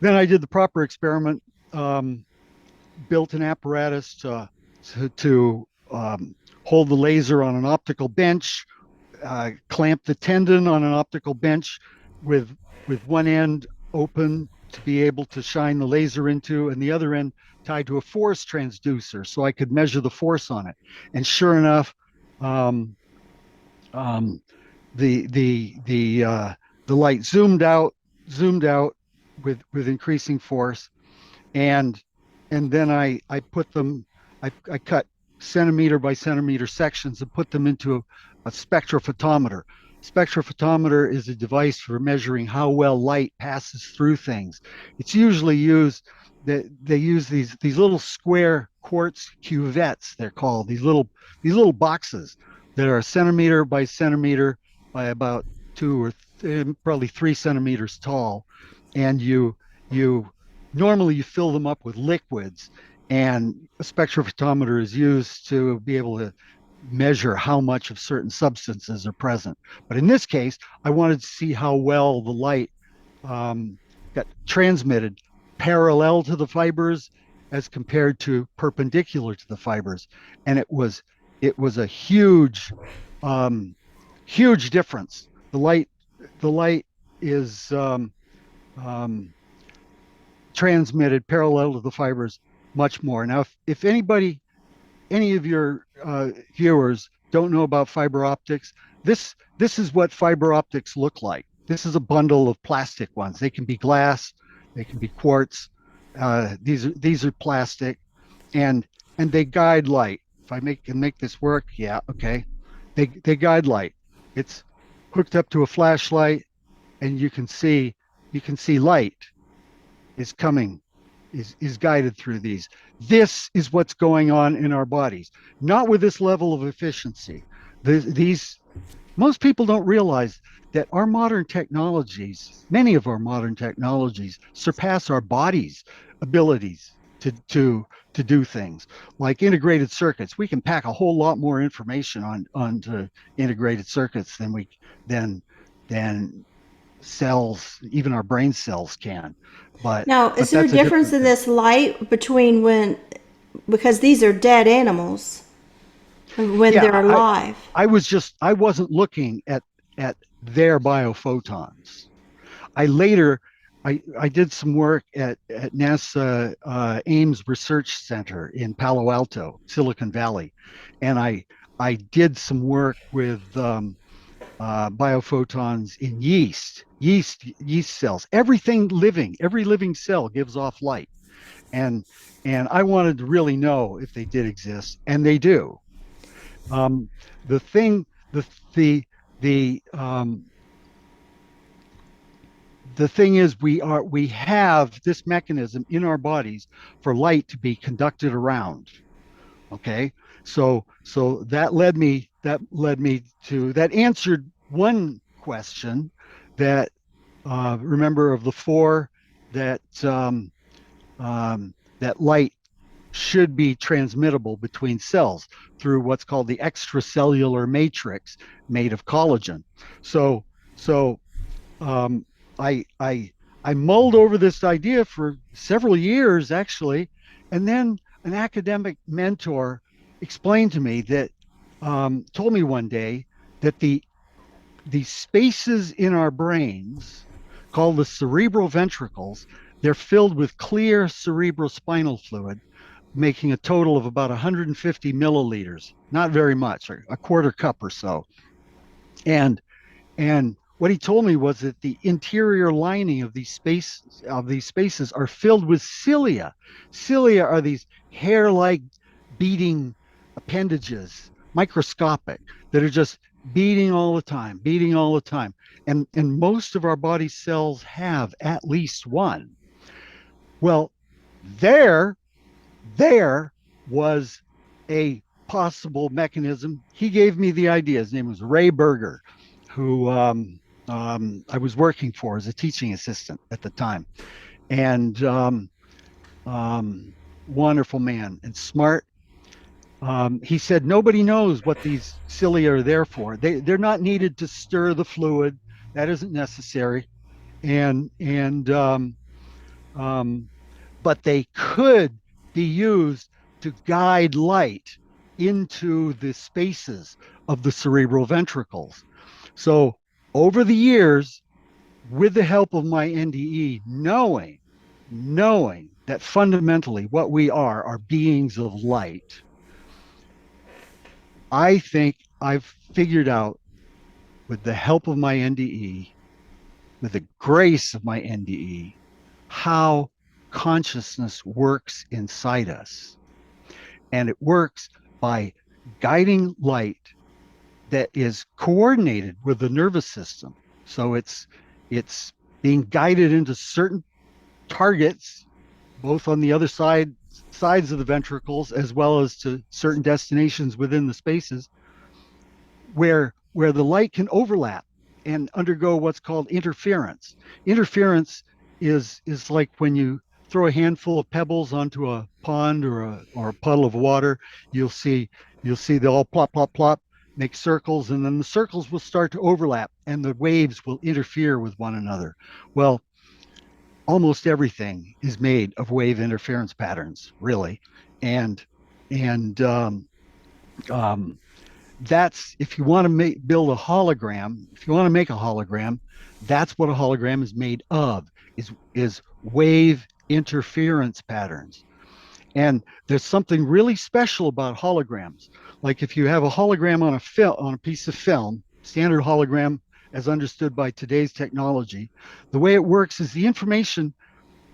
Then I did the proper experiment, um, built an apparatus to hold the laser on an optical bench, clamp the tendon on an optical bench with one end open to be able to shine the laser into, and the other end tied to a force transducer so I could measure the force on it. And sure enough, um, um, the the light zoomed out with increasing force, and then I put them, I cut centimeter by centimeter sections and put them into a spectrophotometer. Spectrophotometer is a device for measuring how well light passes through things. It's usually used that they use these little square quartz cuvettes, they're called, these little boxes that are a centimeter by centimeter by about probably 3 centimeters tall, and you normally you fill them up with liquids, and a spectrophotometer is used to be able to measure how much of certain substances are present. But in this case, I wanted to see how well the light got transmitted parallel to the fibers as compared to perpendicular to the fibers, and it was a um, huge difference. The light is um, transmitted parallel to the fibers much more. Now, if any of your viewers don't know about fiber optics, this is what fiber optics look like. This is a bundle of plastic ones. They can be glass, they can be quartz. These are plastic, and they guide light. If can make this work, yeah, okay. They guide light. It's hooked up to a flashlight, and you can see light is coming, is guided through these. This is what's going on in our bodies, not with this level of efficiency. These Most people don't realize that our modern technologies, many of our modern technologies, surpass our body's abilities to do things like integrated circuits. We can pack a whole lot more information onto integrated circuits than than cells, even our brain cells can. Now, But is there a that's a difference different in thing. this light between because these are dead animals, when Yeah, they're alive? I wasn't looking at their biophotons. I later I did some work at NASA Ames Research Center in Palo Alto, Silicon Valley, and I did some work with biophotons in yeast cells. Every living cell gives off light, and I wanted to really know if they did exist, and they do. Um, the thing, the the the the thing is, we have this mechanism in our bodies for light to be conducted around. Okay, so that answered one question that remember, of the four, that that light should be transmittable between cells through what's called the extracellular matrix made of collagen. So so um, I I mulled over this idea for several years, actually, and then an academic mentor explained to me that told me one day that the spaces in our brains called the cerebral ventricles, they're filled with clear cerebrospinal fluid, making a total of about 150 milliliters, not very much, or a quarter cup or so. And what he told me was that the interior lining of these spaces are filled with cilia. Cilia are these hair-like beating appendages, microscopic, that are just beating all the time. And most of our body cells have at least one. Well, there there was a possible mechanism. He gave me the idea. His name was Ray Berger, who I was working for as a teaching assistant at the time, and um, wonderful man and smart. He said nobody knows what these cilia are there for. They're not needed to stir the fluid. That isn't necessary. And um, but they could be used to guide light into the spaces of the cerebral ventricles. So over the years, with the help of my NDE, knowing that fundamentally what we are beings of light, I think I've figured out, with the help of my NDE, with the grace of my NDE, how consciousness works inside us. And it works by guiding light that is coordinated with the nervous system. So it's being guided into certain targets, both on the other sides of the ventricles, as well as to certain destinations within the spaces where the light can overlap and undergo what's called interference. Interference is like when you throw a handful of pebbles onto a pond or a puddle of water. You'll see they all plop plop plop, make circles, and then the circles will start to overlap and the waves will interfere with one another. Well, almost everything is made of wave interference patterns, really, and and um, that's if you want to build a hologram. If you want to make a hologram, that's what a hologram is made of, is wave interference patterns. And there's something really special about holograms. Like if you have a hologram on a piece of film, standard hologram as understood by today's technology, the way it works is the information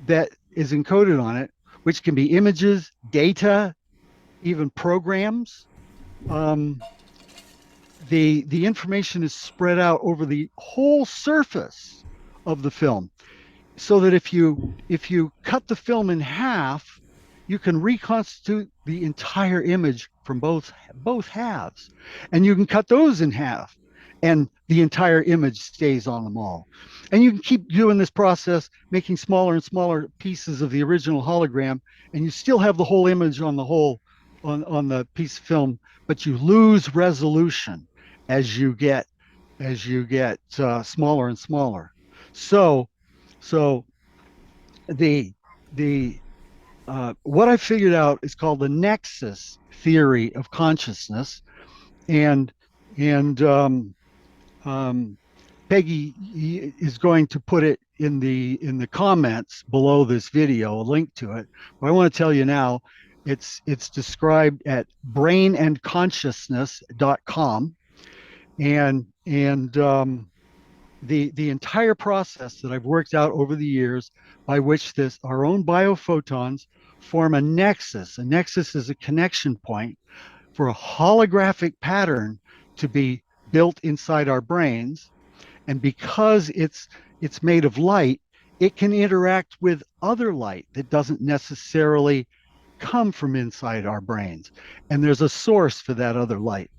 that is encoded on it, which can be images, data, even programs. Um, the information is spread out over the whole surface of the film, so that if you cut the film in half, you can reconstitute the entire image from both halves, and you can cut those in half, and the entire image stays on them all. And you can keep doing this process, making smaller and smaller pieces of the original hologram, and you still have the whole image on the piece of film, but you lose resolution as you get smaller and smaller. So so the the what I figured out is called the Nexus theory of consciousness, and and Peggy is going to put it in the comments below this video, a link to it. But I want to tell you now, it's described at brainandconsciousness.com, and the entire process that I've worked out over the years, by which our own biophotons form a nexus. A nexus is a connection point for a holographic pattern to be built inside our brains. And because it's made of light, it can interact with other light that doesn't necessarily come from inside our brains. And there's a source for that other light.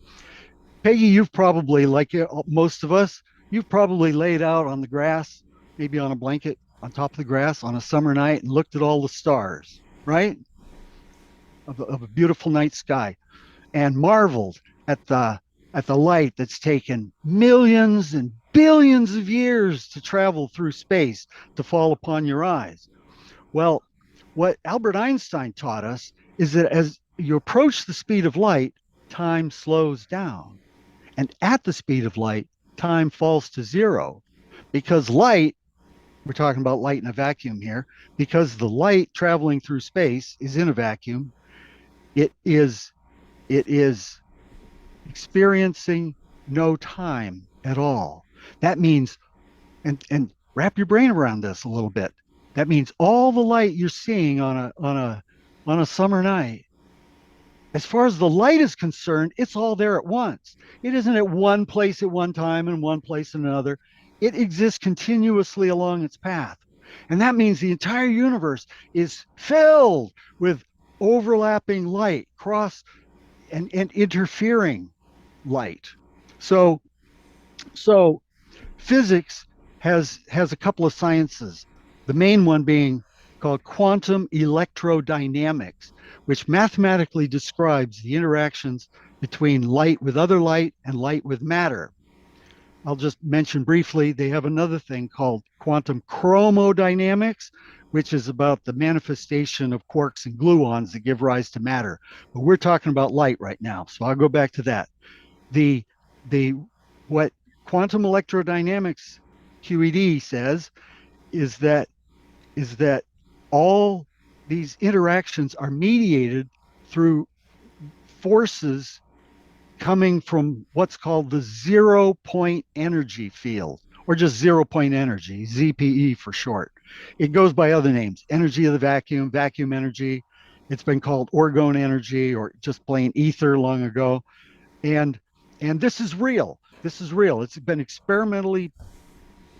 Peggy, you've probably, like most of us, you've probably laid out on the grass, maybe on a blanket on top of the grass on a summer night and looked at all the stars, right? Of a beautiful night sky, and marveled at the light that's taken millions and billions of years to travel through space to fall upon your eyes. Well, what Albert Einstein taught us is that as you approach the speed of light, time slows down. And at the speed of light, time falls to zero, because light, we're talking about light in a vacuum here, because the light traveling through space is in a vacuum, it is experiencing no time at all. That means, and wrap your brain around this a little bit. That means all the light you're seeing on a summer night, as far as the light is concerned, it's all there at once. It isn't at one place at one time and one place in another. It exists continuously along its path. And that means the entire universe is filled with overlapping light, cross and interfering light. So physics has a couple of sciences, the main one being called quantum electrodynamics, which mathematically describes the interactions between light with other light and light with matter. I'll just mention briefly, they have another thing called quantum chromodynamics, which is about the manifestation of quarks and gluons that give rise to matter. But we're talking about light right now, so I'll go back to that. The what quantum electrodynamics QED says is that all these interactions are mediated through forces coming from what's called the 0 point energy field, or just 0 point energy, ZPE for short. It goes by other names: energy of the vacuum, vacuum energy. It's been called orgone energy or just plain ether long ago. And this is real. This is real. It's been experimentally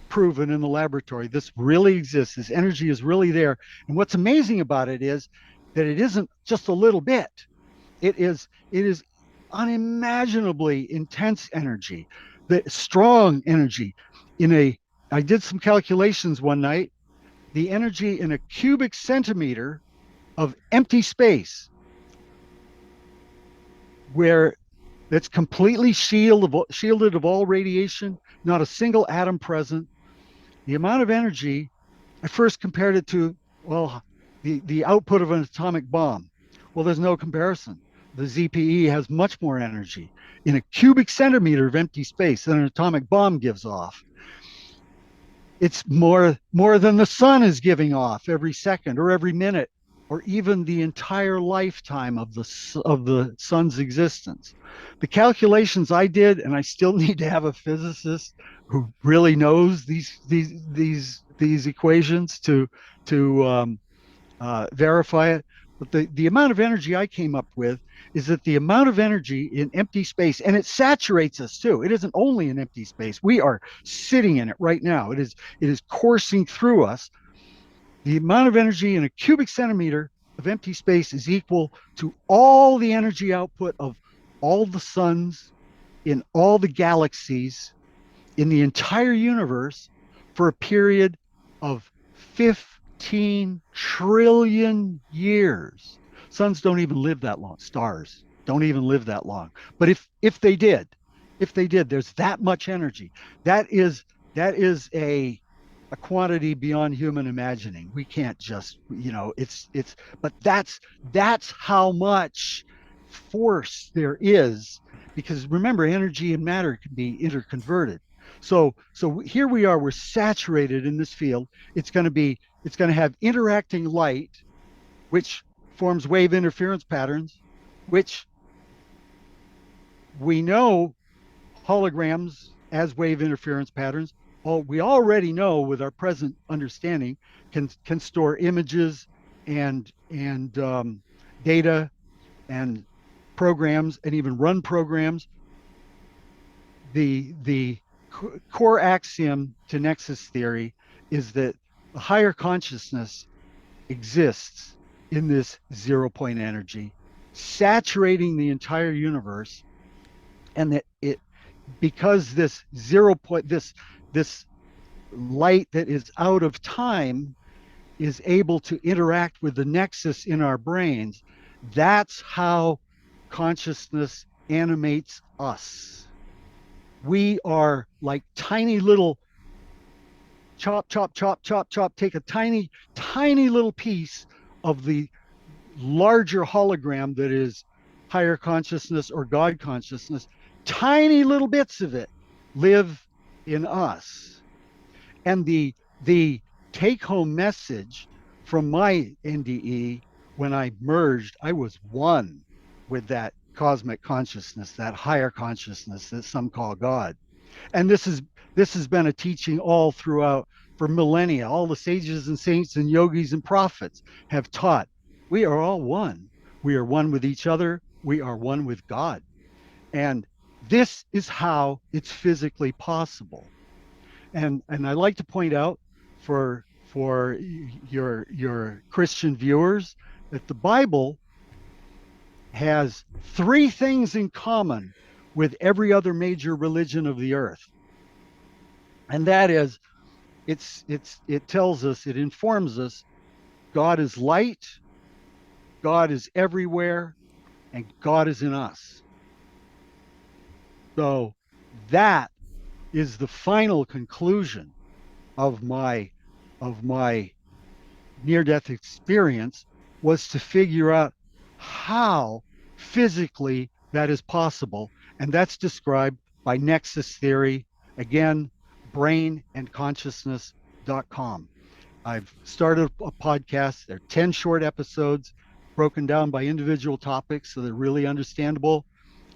proven in the laboratory. This really exists. This energy is really there. And what's amazing about it is that it isn't just a little bit. It is unimaginably intense energy, the strong energy. I did some calculations one night. The energy in a cubic centimeter of empty space, where that's completely shielded of all radiation, not a single atom present. The amount of energy, I first compared it to, well, the output of an atomic bomb. Well, there's no comparison. The ZPE has much more energy in a cubic centimeter of empty space than an atomic bomb gives off. It's more than the sun is giving off every second or every minute, or even the entire lifetime of the sun's existence. The calculations I did, and I still need to have a physicist who really knows these equations to verify it. But the amount of energy I came up with is that the amount of energy in empty space, and it saturates us too. It isn't only in empty space. We are sitting in it right now. It is coursing through us. The amount of energy in a cubic centimeter of empty space is equal to all the energy output of all the suns in all the galaxies in the entire universe for a period of 15 trillion years. Suns don't even live that long. Stars don't even live that long. But if they did, there's that much energy. That is a quantity beyond human imagining. We can't just, but that's how much force there is, because remember, energy and matter can be interconverted. So here we are, we're saturated in this field. It's going to have interacting light, which forms wave interference patterns, which we know holograms as wave interference patterns. We already know with our present understanding can store images and data and programs, and even run programs. The core axiom to Nexus theory is that a higher consciousness exists in this 0 point energy, saturating the entire universe, and that because this 0 point, this light that is out of time is able to interact with the nexus in our brains. That's how consciousness animates us. We are like tiny little chop, take a tiny little piece of the larger hologram that is higher consciousness or God consciousness. Tiny little bits of it live in us. And the take-home message from my NDE, when I merged, I was one with that cosmic consciousness, that higher consciousness that some call God. And this has been a teaching all throughout for millennia. All the sages and saints and yogis and prophets have taught we are all one. We are one with each other. We are one with God. And this is how it's physically possible. And I like to point out for your Christian viewers that the Bible has three things in common with every other major religion of the earth. And that is, it tells us, it informs us, God is light, God is everywhere, and God is in us. So that is the final conclusion of my near-death experience, was to figure out how physically that is possible. And that's described by Nexus theory, again, brainandconsciousness.com. I've started a podcast. They're 10 short episodes broken down by individual topics, so they're really understandable.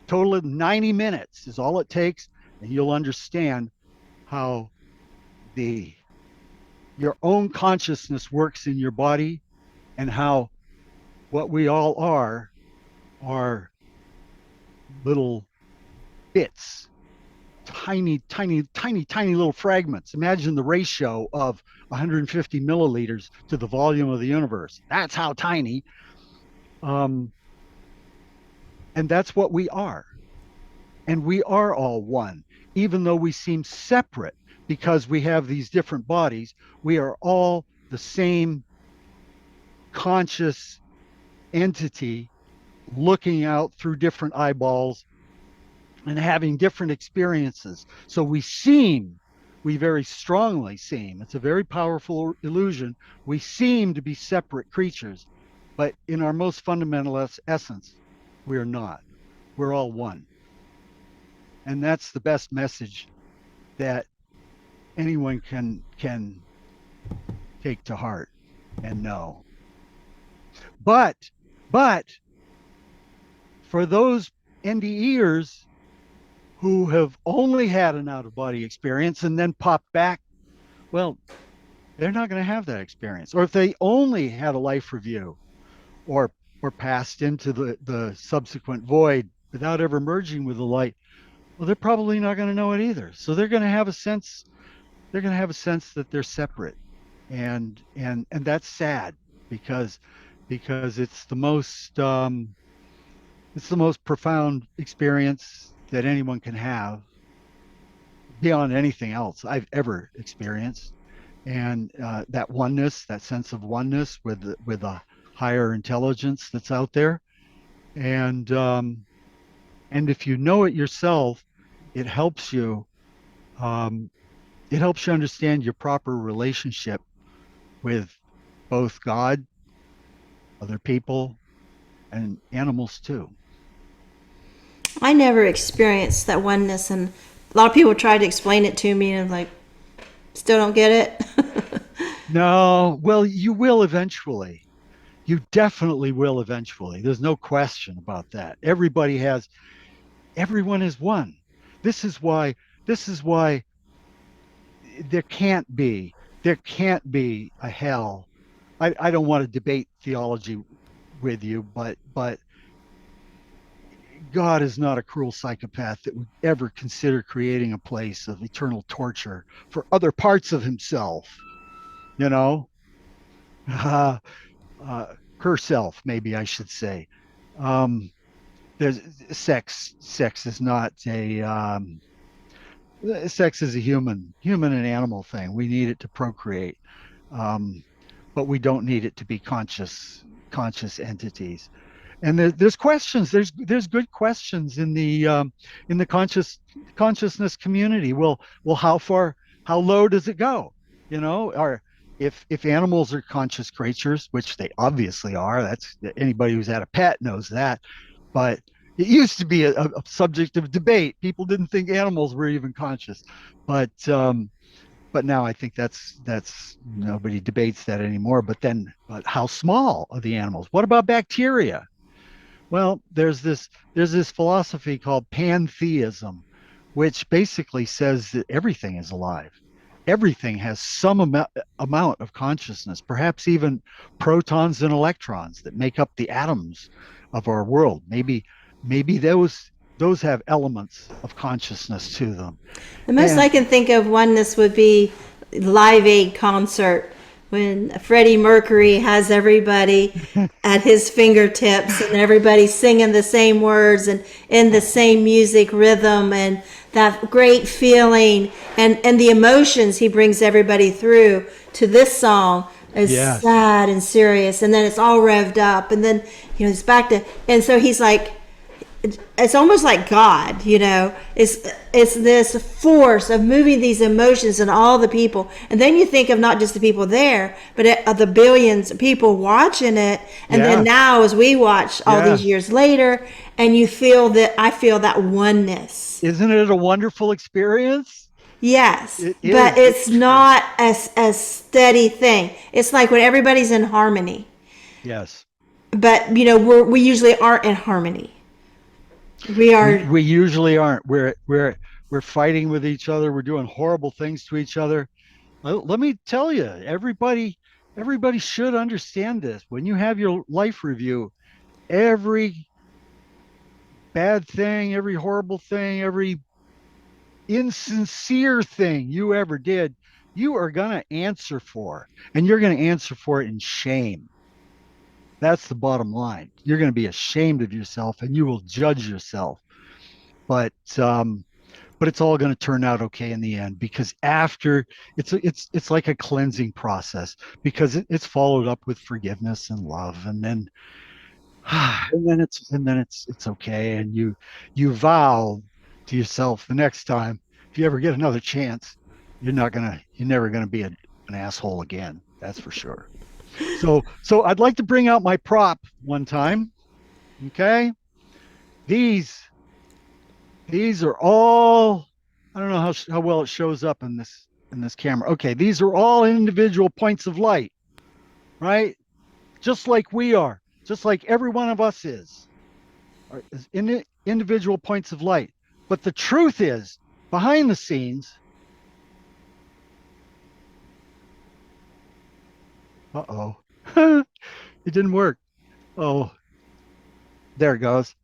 Total of 90 minutes is all it takes, and you'll understand how the your own consciousness works in your body, and how what we all are little bits, tiny, tiny, tiny, tiny little fragments. Imagine the ratio of 150 milliliters to the volume of the universe. That's how tiny. Um, and that's what we are. And we are all one, even though we seem separate because we have these different bodies. We are all the same conscious entity looking out through different eyeballs and having different experiences. So we very strongly seem, it's a very powerful illusion. We seem to be separate creatures, but in our most fundamental essence, we are not. We're all one. And that's the best message that anyone can take to heart and know. But but for those NDEers who have only had an out of body experience and then pop back, well, they're not going to have that experience. Or if they only had a life review or passed into the subsequent void without ever merging with the light, well, they're probably not going to know it either. So they're going to have a sense that they're separate. And that's sad because it's the most profound experience that anyone can have beyond anything else I've ever experienced. And that oneness, that sense of oneness with a higher intelligence that's out there. And and if you know it yourself, it helps you um, it helps you understand your proper relationship with both God, other people, and animals too. I never experienced that oneness, and a lot of people tried to explain it to me, and I'm like, still don't get it. No, well, you will eventually. You definitely will eventually. There's no question about that. Everyone is one. This is why, this is why there can't be, there can't be a hell. I don't want to debate theology with you, but God is not a cruel psychopath that would ever consider creating a place of eternal torture for other parts of himself, you know? Uh, Herself, maybe I should say. Um, there's sex is not a sex is a human and animal thing. We need it to procreate, um, but we don't need it to be conscious entities. And there's questions. There's good questions in the consciousness community. Well, how low does it go? You know, or if animals are conscious creatures, which they obviously are, that's anybody who's had a pet knows that. But it used to be a subject of debate. People didn't think animals were even conscious, but but now I think that's nobody debates that anymore. But how small are the animals? What about bacteria? Well, there's this philosophy called pantheism, which basically says that everything is alive. Everything has some amount of consciousness, perhaps even protons and electrons that make up the atoms of our world. Maybe those have elements of consciousness to them. The most I And can think of oneness would be Live Aid concert when Freddie Mercury has everybody at his fingertips and everybody singing the same words and in the same music rhythm, and that great feeling and the emotions he brings everybody through to this song is yes, sad and serious, and then it's all revved up, and then it's back to, and so he's like, it's almost like God, it's this force of moving these emotions in all the people. And then you think of not just the people there, but of the billions of people watching it. And then yeah, now as we watch all these yes. years later, and I feel that oneness. Isn't it a wonderful experience? Yes, It but is. it's not a steady thing. It's like when everybody's in harmony, Yes. but we usually aren't in harmony. We We are. we usually aren't. We're fighting with each other. We're doing horrible things to each other. Let me tell you, everybody should understand this. When you have your life review, every bad thing, every horrible thing, every insincere thing you ever did, you are going to answer for, and you're going to answer for it in shame. That's the bottom line. You're going to be ashamed of yourself and you will judge yourself. But but it's all going to turn out okay in the end, because after it's like a cleansing process, because it's followed up with forgiveness and love, and then it's okay, and you vow to yourself the next time, if you ever get another chance, you're never gonna be an asshole again. That's for sure. So I'd like to bring out my prop one time. Okay, these these are all, I don't know how well it shows up in this camera. Okay, these are all individual points of light, right? Just like we are, just like every one of us is individual points of light. But the truth is, behind the scenes, uh-oh, it didn't work. Oh, there it goes.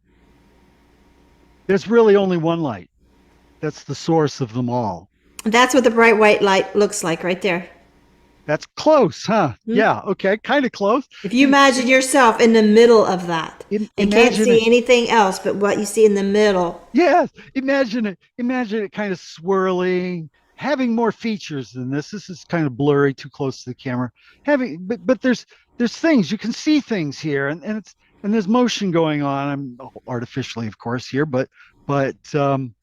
There's really only one light. That's the source of them all. That's what the bright white light looks like right there. That's close, huh? Yeah, okay, kind of close. If you imagine yourself in the middle of that and can't Imagine see it. anything else but what you see in the middle. Yes, imagine it. Imagine it kind of swirling, having more features than this. This is kind of blurry, too close to the camera. But there's things, you can see things here, and there's motion going on. I'm artificially, of course, here, but um,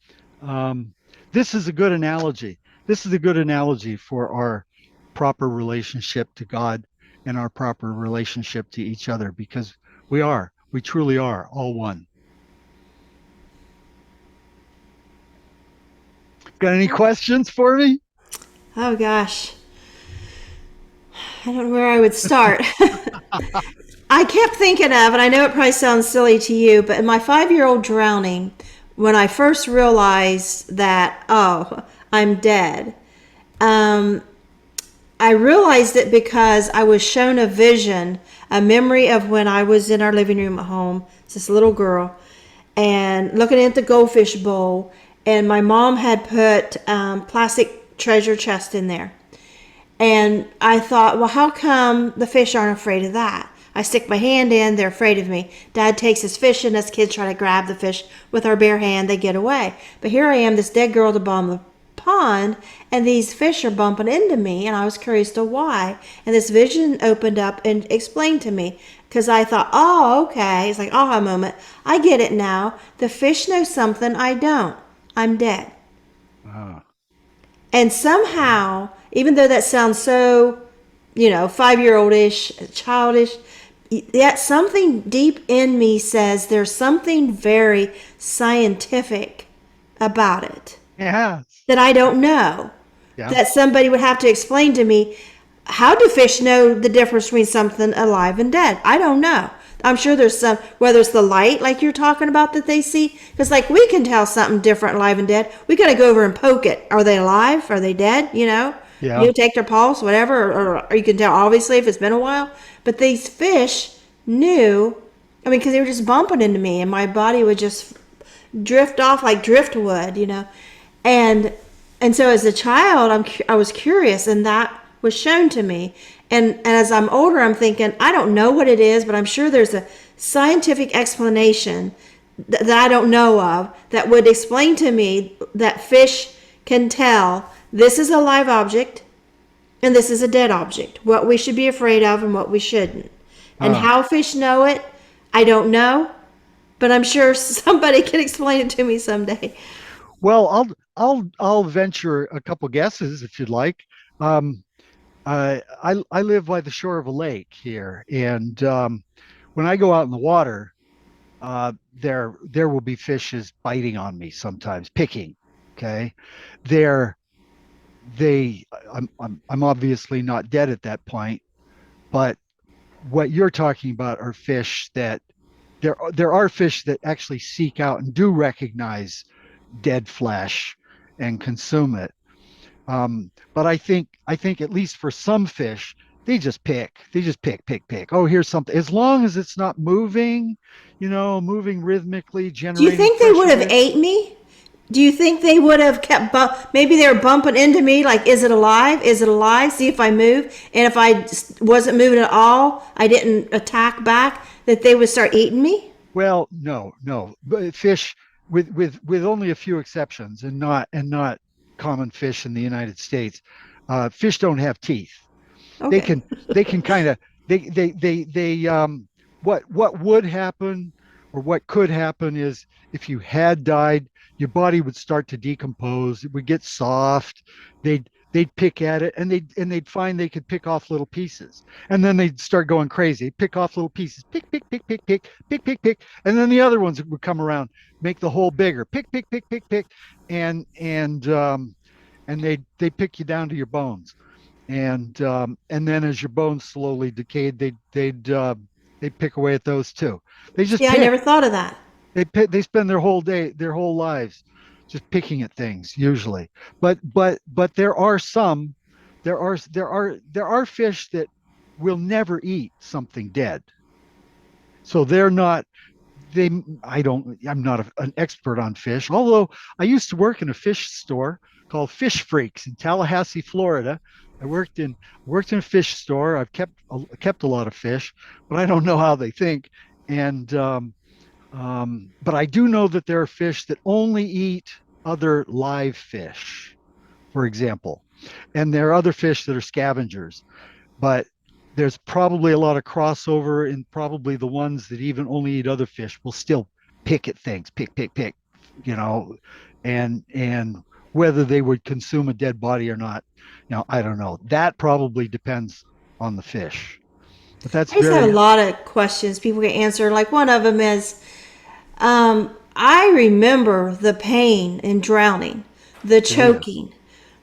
this is a good analogy. This is a good analogy for our proper relationship to God and our proper relationship to each other, because we truly are all one. Got any questions for me? Oh gosh. I don't know where I would start. I kept thinking of, and I know it probably sounds silly to you, but in my 5-year-old drowning, when I first realized that, oh, I'm dead, um, I realized it because I was shown a vision, a memory of when I was in our living room at home, this little girl, and looking at the goldfish bowl, and my mom had put plastic treasure chest in there. And I thought, well, how come the fish aren't afraid of that? I stick my hand in, they're afraid of me. Dad takes his fish, and us kids try to grab the fish with our bare hand, they get away. But here I am, this dead girl at the bottom of the pond, and these fish are bumping into me, and I was curious to why. And this vision opened up and explained to me, because I thought, oh, okay. It's like aha moment. I get it now. The fish know something I don't. I'm dead. Ah, And somehow, even though that sounds so, 5-year-old ish, childish, yet something deep in me says there's something very scientific about it yeah, that I don't know. yeah. That somebody would have to explain to me. How do fish know the difference between something alive and dead? I don't know. I'm sure there's some, whether it's the light like you're talking about that they see, because like we can tell something different, alive and dead. We got to go over and poke it. Are they alive? Are they dead? Yeah. Take their pulse, whatever, or you can tell obviously if it's been a while. But these fish knew, I mean, because they were just bumping into me, and my body would just drift off like driftwood. And so as a child, I was curious, and that was shown to me. And as I'm older, I'm thinking, I don't know what it is, but I'm sure there's a scientific explanation that I don't know of that would explain to me that fish can tell this is a live object and this is a dead object, what we should be afraid of and what we shouldn't. And Ah. how fish know it, I don't know, but I'm sure somebody can explain it to me someday. Well, I'll venture a couple guesses if you'd like. Um, I live by the shore of a lake here, and when I go out in the water, there will be fishes biting on me sometimes, picking. Okay, they're they I'm obviously not dead at that point, but what you're talking about are fish that there are fish that actually seek out and do recognize dead flesh and consume it. But I think at least for some fish, they just pick. Oh, here's something. As long as it's not moving, moving rhythmically, Do you generating think they would pressure have waves. ate me? Do you think they would have kept maybe they were bumping into me like, is it alive? Is it alive? See if I move. And if I wasn't moving at all, I didn't attack back, that they would start eating me? Well, no, no. But fish, with only a few exceptions, and not common fish in the United States, fish don't have teeth. They Okay. can they can kind of they what would happen, or what could happen, is if you had died, your body would start to decompose. It would get soft. They'd pick at it, and they'd find they could pick off little pieces, and then they'd start going crazy, pick off little pieces, pick, and then the other ones would come around, make the hole bigger, pick, and they pick you down to your bones. And then as your bones slowly decayed, they'd pick away at those too. They just See, I never pick. thought of that. They spend their whole day, their whole lives, just picking at things usually. But there are fish that will never eat something dead. So they're not they I don't I'm not an expert on fish, although I used to work in a fish store called Fish Freaks in Tallahassee, Florida. I worked in a fish store. I've kept a lot of fish, but I don't know how they think. And but I do know that there are fish that only eat other live fish, for example, and there are other fish that are scavengers. But there's probably a lot of crossover, and probably the ones that even only eat other fish will still pick at things, pick, you know, and whether they would consume a dead body or not, I don't know. That probably depends on the fish. But that's I just have a very, lot of questions people can answer. Like one of them is, I remember the pain in drowning, the oh yeah. choking,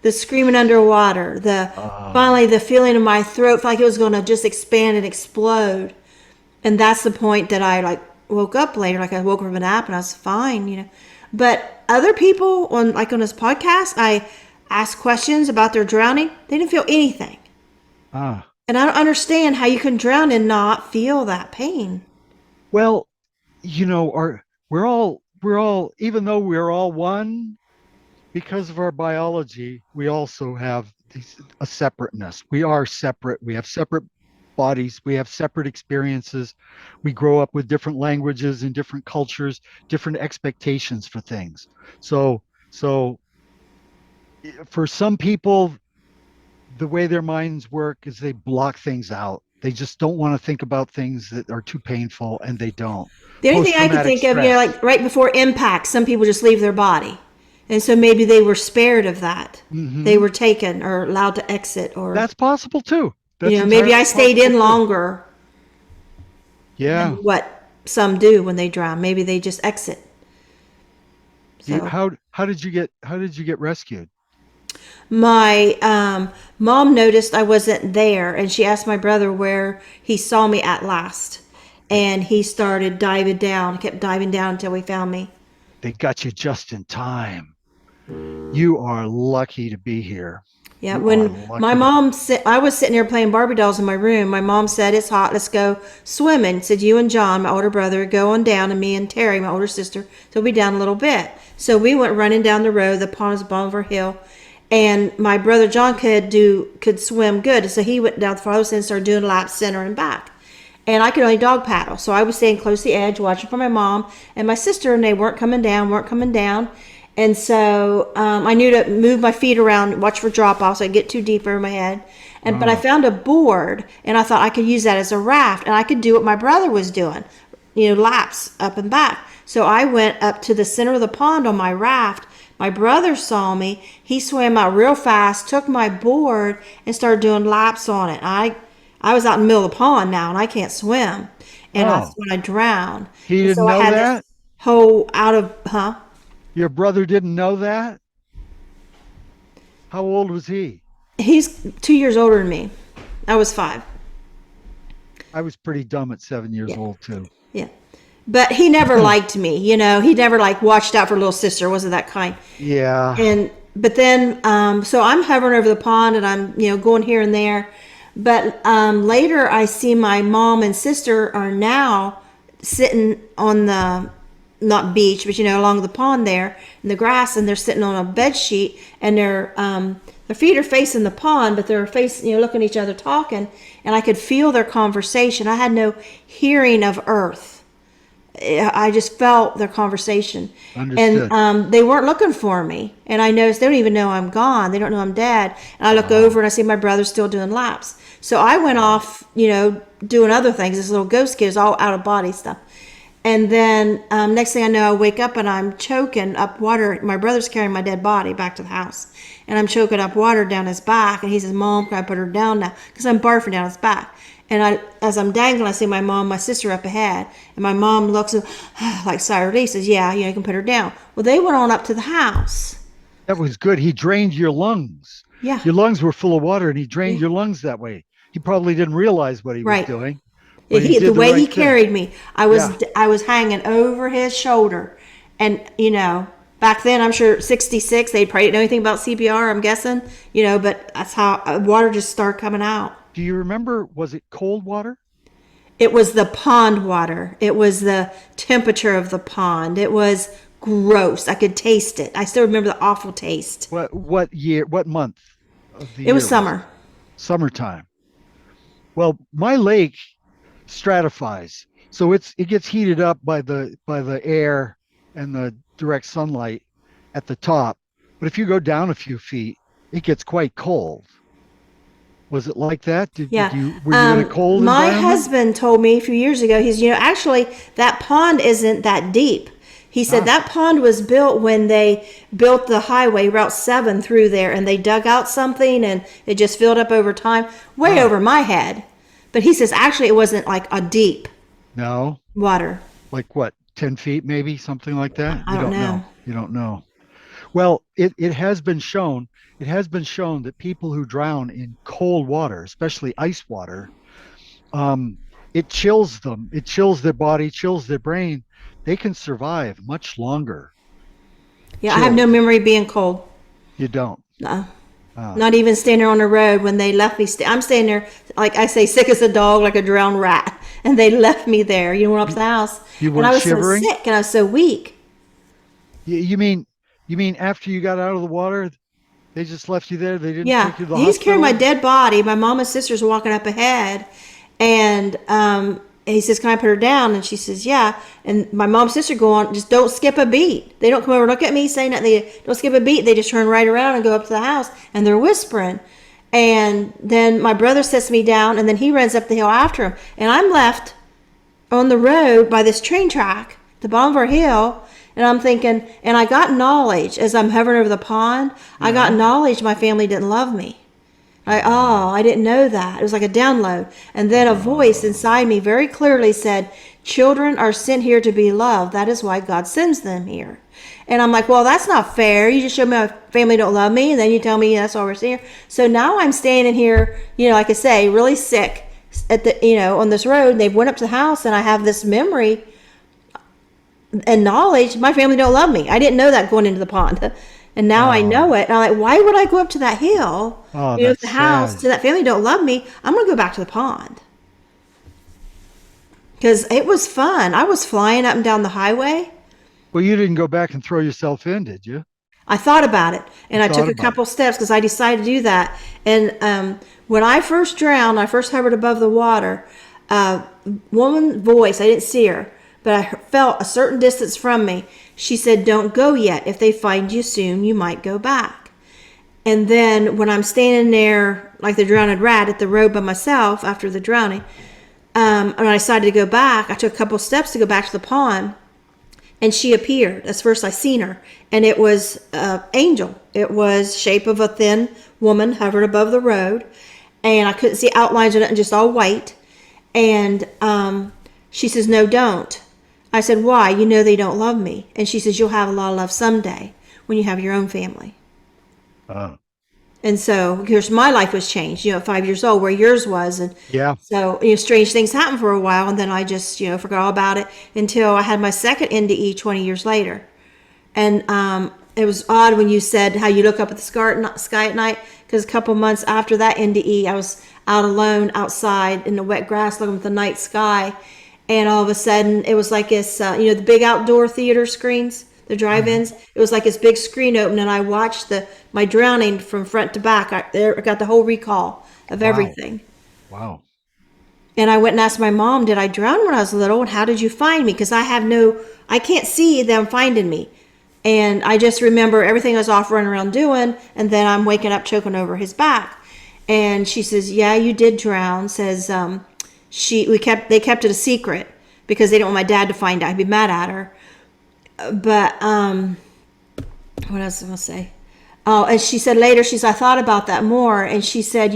the screaming underwater, the Uh, finally the feeling in my throat felt like it was going to just expand and explode. And that's the point that I like woke up later, like I woke up from a nap and I was fine. But other people on this podcast, I asked questions about their drowning. They didn't feel anything. ah, And I don't understand how you can drown and not feel that pain. well, we're all, even though we're all one, because of our biology, we also have a separateness. We are separate. We have separate bodies. We have separate experiences. We grow up with different languages and different cultures, different expectations for things. So for some people, the way their minds work is they block things out. They just don't want to think about things that are too painful, and they don't. The only Post thing I could traumatic think of, stress. like right before impact, some people just leave their body. And so maybe they were spared of that. They Hmm. were taken or allowed to exit, or, That's possible too. That's maybe I entirely stayed possible in too. longer than Yeah. what some do when they drown. Maybe they just exit. Do you, So how did you get rescued? my mom noticed I wasn't there, and she asked my brother where he saw me at last. They And he started diving down, kept diving down until he found me. they got you just in time. You are lucky to be here. Yeah, You are when my lucky to be. mom I was sitting there playing Barbie dolls in my room. My mom said, "It's hot. Let's go swimming." Said you and John, my older brother, go on down, and me and Terry, my older sister, so we'll be down a little bit. So we went running down the road. The pond was at the bottom of our hill, and my brother John could swim good, so he went down the farthest end and started doing laps center and back. And I could only dog paddle, so I was staying close to the edge, watching for my mom and my sister, and they weren't coming down. And so I knew to move my feet around, watch for drop offs, so I get too deep over my head. But I Oh, found a board, and I thought I could use that as a raft, and I could do what my brother was doing, laps up and back. So I went up to the center of the pond on my raft. My brother saw me. He swam out real fast, took my board, and started doing laps on it. I was out in the middle of the pond now, and I can't swim, and that's oh, when I drowned. he And didn't so I know had this that? whole out of huh. Your brother didn't know that? How old was he? He's 2 years older than me. I was 5. I was pretty dumb at 7 years Yeah, old too. yeah. But he never liked me. He never like watched out for little sister. Wasn't that kind. Yeah. And but then, so I'm hovering over the pond and I'm, going here and there. But later I see my mom and sister are now sitting on the, not beach, but along the pond there in the grass, and they're sitting on a bed sheet, and their feet are facing the pond, but they're looking at each other talking, and I could feel their conversation. I had no hearing of earth. I just felt their conversation. Understood. And they weren't looking for me. And I noticed they don't even know I'm gone. They don't know I'm dead. And I look over and I see my brother still doing laps. So I went off, doing other things. This little ghost kid is all out of body stuff. And then next thing I know, I wake up and I'm choking up water. My brother's carrying my dead body back to the house. And I'm choking up water down his back. And he says, Mom, can I put her down now? Because I'm barfing down his back. And as I'm dangling, I see my mom, my sister up ahead. And my mom looks like sigh of relief, says, yeah, you can put her down. Well, they went on up to the house. That was good. He drained your lungs. Yeah. Your lungs were full of water, and he drained your lungs that way. He probably didn't realize what he was Right. doing. But he did The way right he thing. carried me, I was hanging over his shoulder. And, back then, I'm sure 66, they probably didn't know anything about CPR, I'm guessing, but that's how water just started coming out. Do you remember, was it cold water? It was the pond water. It was the temperature of the pond. It was gross. I could taste it. I still remember the awful taste. What year, what month of the year? It was summer. Summertime. Well, my lake stratifies. So it gets heated up by the air and the direct sunlight at the top. But if you go down a few feet, it gets quite cold. Was it like that? Yeah. Were you in a cold my environment? husband told me a few years ago, he's, actually that pond isn't that deep. He said that pond was built when they built the highway, Route 7 through there, and they dug out something and it just filled up over time, way over my head. But he says actually it wasn't like a deep No. water. Like what, 10 feet maybe, something like that? I don't know. You don't know. Well, it has been shown that people who drown in cold water, especially ice water, it chills them. It chills their body, chills their brain. They can survive much longer. Yeah, I have no memory of being cold. You don't. No. Not even standing there on the road when they left me. I'm standing there, like I say, sick as a dog, like a drowned rat. And they left me there. Went up to the house. You and weren't I was shivering? so sick and I was so weak. You mean after you got out of the water, they just left you there? They didn't Yeah, take you to the he's hospital? carrying my dead body. My mom and sister's walking up ahead, and he says, "Can I put her down?" And she says, "Yeah." And my mom and sister go on, just don't skip a beat. They don't come over and look at me, say nothing. They don't skip a beat. They just turn right around and go up to the house, and they're whispering. And then my brother sets me down, and then he runs up the hill after him, and I'm left on the road by this train track, the bottom of our hill. And I'm thinking, and I got knowledge as I'm hovering over the pond. I got knowledge my family didn't love me. I didn't know that. It was like a download. And then a voice inside me very clearly said, children are sent here to be loved. That is why God sends them here. And I'm like, well, that's not fair. You just showed me my family don't love me, and then you tell me that's why we're here. So now I'm standing here, like I say, really sick at the, on this road. And they went up to the house, and I have this memory and knowledge. My family don't love me. I didn't know that going into the pond. And now I know it. And I'm like, why would I go up to that hill, that's the house, sad. to that family don't love me? I'm going to go back to the pond. Because it was fun. I was flying up and down the highway. Well, you didn't go back and throw yourself in, did you? I thought about it, and I took a couple steps because I decided to do that. And when I first drowned, I first hovered above the water. Woman voice, I didn't see her, but I felt a certain distance from me. She said, "Don't go yet. If they find you soon, you might go back." And then when I'm standing there like the drowned rat at the road by myself after the drowning, and I decided to go back, I took a couple steps to go back to the pond. And she appeared. That's first I seen her. And it was angel. It was shape of a thin woman hovered above the road. And I couldn't see outlines of it, and just all white. And she says, "No, don't." I said, "Why? You know they don't love me." And she says, "You'll have a lot of love someday when you have your own family." And so, of course, my life was changed, at 5 years old, where yours was. And Yeah. so, strange things happened for a while. And then I just, forgot all about it until I had my second NDE 20 years later. And It was odd when you said how you look up at the sky at night, because a couple months after that NDE, I was out alone outside in the wet grass looking at the night sky, and all of a sudden it was like this, the big outdoor theater screens, the drive-ins. It was like this big screen open, and I watched my drowning from front to back. I got the whole recall of Wow. everything. Wow. And I went and asked my mom, did I drown when I was little? And how did you find me? Because I can't see them finding me. And I just remember everything I was off running around doing. And then I'm waking up choking over his back. And she says, yeah, you did drown. Says, they kept it a secret because they didn't want my dad to find out. He'd be mad at her. But, what else was I going to say? Oh, and she said later, I thought about that more. And she said,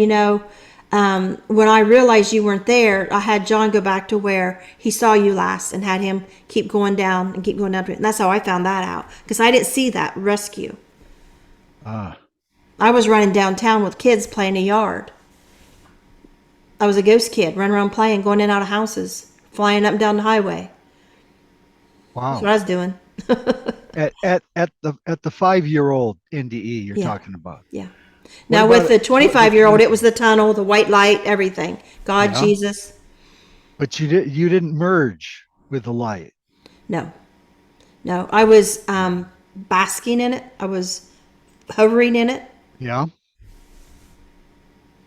when I realized you weren't there, I had John go back to where he saw you last and had him keep going down and keep going down. And that's how I found that out, because I didn't see that rescue. Ah, I was running downtown with kids playing in the yard. I was a ghost kid running around playing, going in and out of houses, flying up and down the highway. That's what wow. I was doing. At the 5-year-old NDE you're Yeah. talking about. Yeah. What Now about with the the 25-year-old, it was the tunnel, the white light, everything. God, yeah? Jesus. But you didn't merge with the light. No, no. I was basking in it. I was hovering in it. Yeah.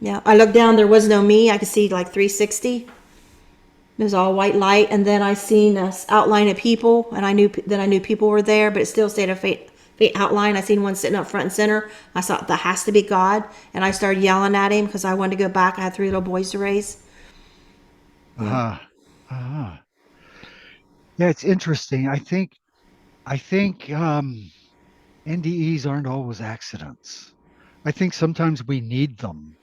Yeah. I looked down. There was no me. I could see like 360. It was all white light, and then I seen a outline of people, and I knew people were there, but it still stayed a faint outline. I seen one sitting up front and center. I thought that has to be God, and I started yelling at him because I wanted to go back. I had 3 little boys to raise. Yeah. Uh-huh. Uh-huh. Yeah, it's interesting. I think NDEs aren't always accidents. I think sometimes we need them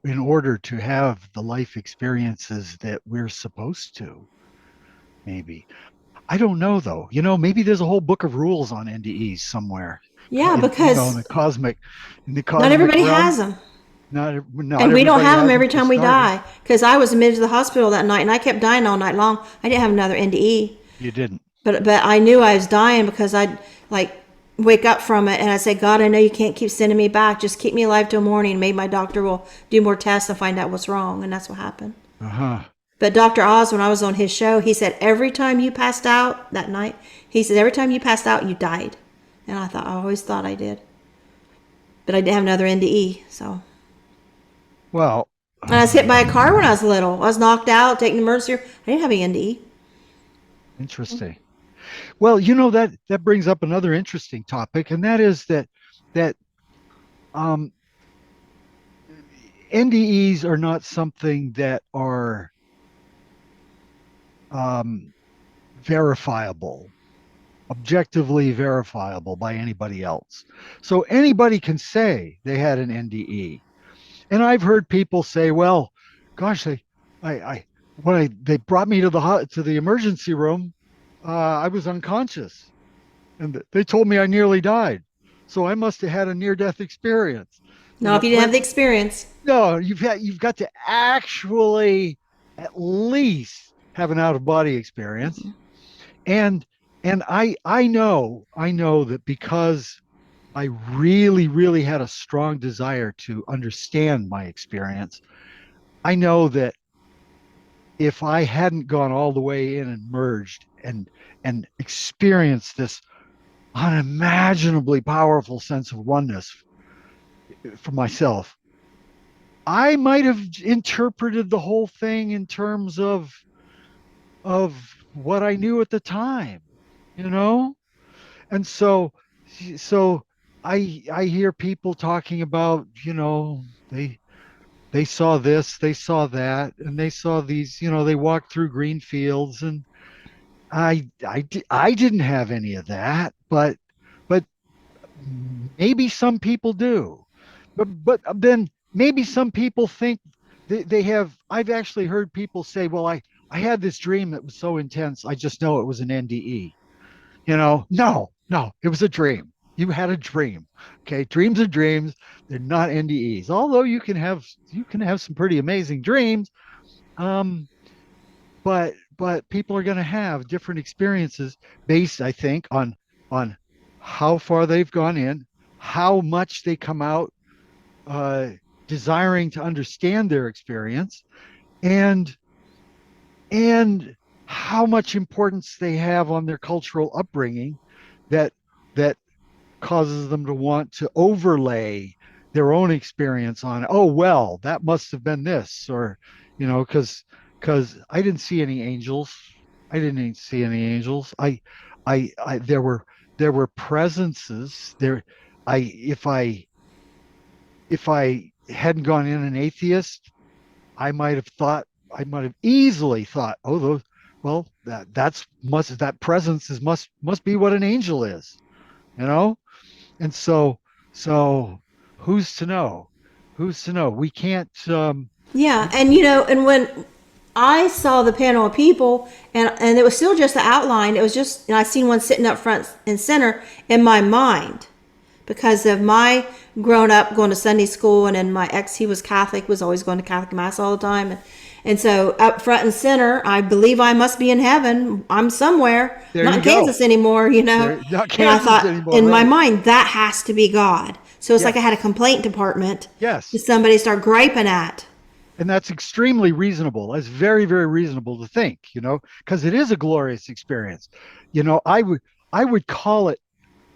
in order to have the life experiences that we're supposed to, maybe. I don't know though. Maybe there's a whole book of rules on NDEs somewhere Yeah, in in because the cosmic not everybody realm. has them. Not And we don't everybody have them has them every for time we starters. die. Because I was admitted to the hospital that night, and I kept dying all night long. I didn't have another NDE. You didn't. But I knew I was dying because I'd like wake up from it and I'd say, God, I know you can't keep sending me back. Just keep me alive till morning. Maybe my doctor will do more tests and find out what's wrong. And that's what happened. Uh-huh. But Dr. Oz, when I was on his show, he said every time you passed out that night, he said every time you passed out, you died. And I always thought I did. But I didn't have another NDE. So, Well, and I was hit by a um, car when I was little. I was knocked out, taken to emergency room. I didn't have any NDE. interesting. Well, that brings up another interesting topic, and that is that um, NDEs are not something that are um, verifiable, objectively verifiable by anybody else. So anybody can say they had an NDE, and I've heard people say, "Well, gosh, I when they brought me to the emergency room, I was unconscious, and they told me I nearly died, so I must have had a near-death experience." No, if you didn't have But the experience. no, you've got to actually at least have an out-of-body experience, and I know that because I really, really had a strong desire to understand my experience. I know that if I hadn't gone all the way in and merged and experienced this unimaginably powerful sense of oneness for myself, I might have interpreted the whole thing in terms of what I knew at the time, you know? And so I hear people talking about, they saw this, they saw that, and they saw these, they walked through green fields, and I didn't have any of that, but maybe some people do. But then maybe some people think they have. I've actually heard people say, "Well, I had this dream that was so intense, I just know it was an NDE." No, no, it was a dream. You had a dream. Okay, dreams are dreams. They're not NDEs. Although you can have some pretty amazing dreams. Um, but people are going to have different experiences based, I think, on how far they've gone in, how much they come out uh, desiring to understand their experience, and and how much importance they have on their cultural upbringing that that causes them to want to overlay their own experience on, oh well, that must have been this, or because I didn't see any angels. I didn't see any angels. I there were presences there. I if I hadn't gone in an atheist, I might have easily thought, oh, those, well, that presence must be what an angel is, you know? And so who's to know? Who's to know? We can't Yeah, we, and and when I saw the panel of people, and it was still just the outline. It was just, and I seen one sitting up front and center in my mind, because of my grown up going to Sunday school, and then my ex, he was Catholic, was always going to Catholic mass all the time, and so up front and center, I believe I must be in heaven. I'm somewhere, there not you in go. Kansas anymore, There, not And I Kansas thought anymore, in my right? mind that has to be God. So it's like I had a Yes. complaint department that Yes. somebody start griping at. And that's extremely reasonable. That's very, very reasonable to think, because it is a glorious experience. You know, I would I would call it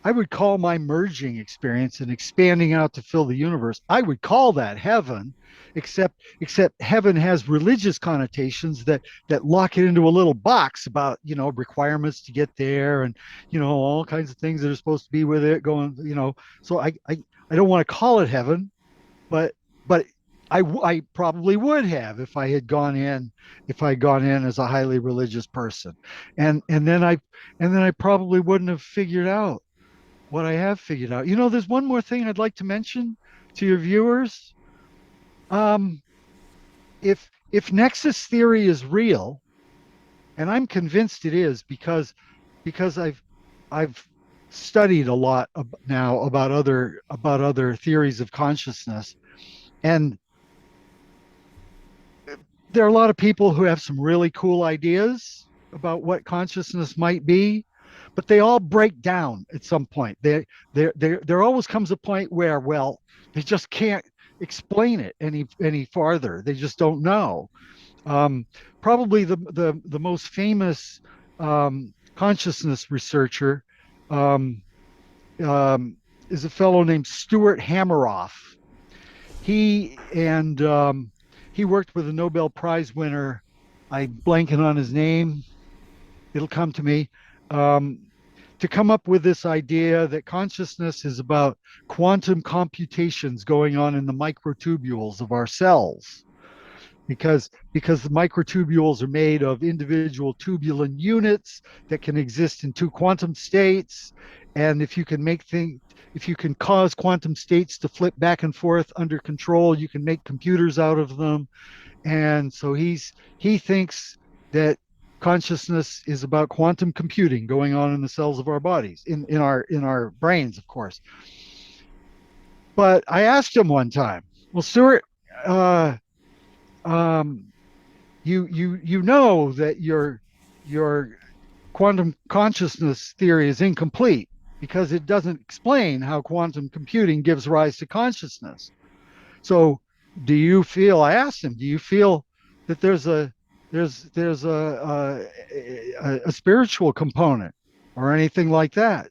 I would call my merging experience and expanding out to fill the universe. I would call that heaven, except heaven has religious connotations that lock it into a little box about, requirements to get there, and all kinds of things that are supposed to be with it going, so I don't want to call it heaven, but I probably would have if I had gone in as a highly religious person, and then I probably wouldn't have figured out what I have figured out. There's one more thing I'd like to mention to your viewers. Um, if Nexus theory is real, and I'm convinced it is, because I've studied a lot now about other theories of consciousness, and there are a lot of people who have some really cool ideas about what consciousness might be, but they all break down at some point. There always comes a point where, well, they just can't explain it any farther. They just don't know. Um, Probably the most famous consciousness researcher um, um, is a fellow named Stuart Hameroff. He worked with a Nobel Prize winner. I'm blanking on his name. It'll come to me. Um, to come up with this idea that consciousness is about quantum computations going on in the microtubules of our cells, because the microtubules are made of individual tubulin units that can exist in two quantum states, and if you can cause quantum states to flip back and forth under control, you can make computers out of them. And so he thinks that consciousness is about quantum computing going on in the cells of our bodies, in our brains, of course. But I asked him one time, well, Stuart, uh, um, you know that your quantum consciousness theory is incomplete because it doesn't explain how quantum computing gives rise to consciousness. So, I asked him, do you feel that there's a spiritual component or anything like that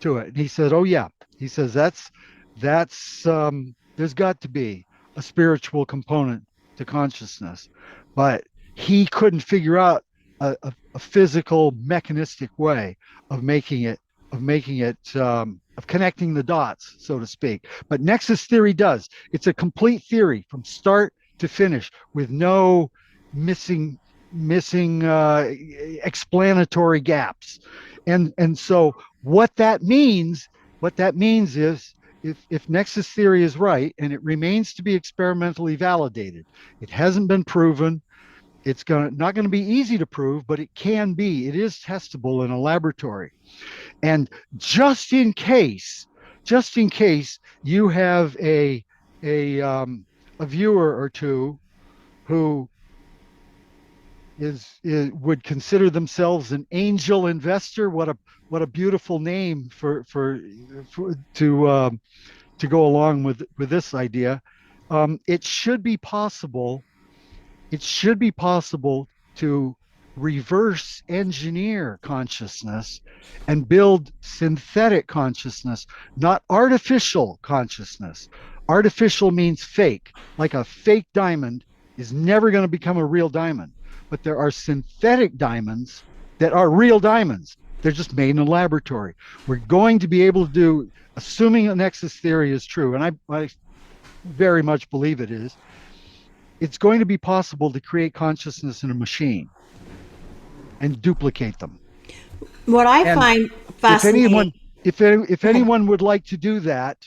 to it? And he said, oh yeah. He says that's there's got to be a spiritual component to consciousness, but he couldn't figure out a physical mechanistic way of of connecting the dots, so to speak. But Nexus theory does. It's a complete theory from start to finish with no missing missing explanatory gaps. And so what that means is, if Nexus theory is right and it remains to be experimentally validated, it hasn't been proven. It's not going to be easy to prove, but it can be. It is testable in a laboratory. And just in case you have a viewer or two who would consider themselves an angel investor. What a beautiful name to go along with this idea. It should be possible. It should be possible to reverse engineer consciousness and build synthetic consciousness, not artificial consciousness. Artificial means fake, like a fake diamond is never going to become a real diamond. But there are synthetic diamonds that are real diamonds. They're just made in a laboratory. We're going to be able to do, assuming the Nexus theory is true, and I very much believe it is, it's going to be possible to create consciousness in a machine and duplicate them. What I And find if fascinating. anyone, if anyone would like to do that,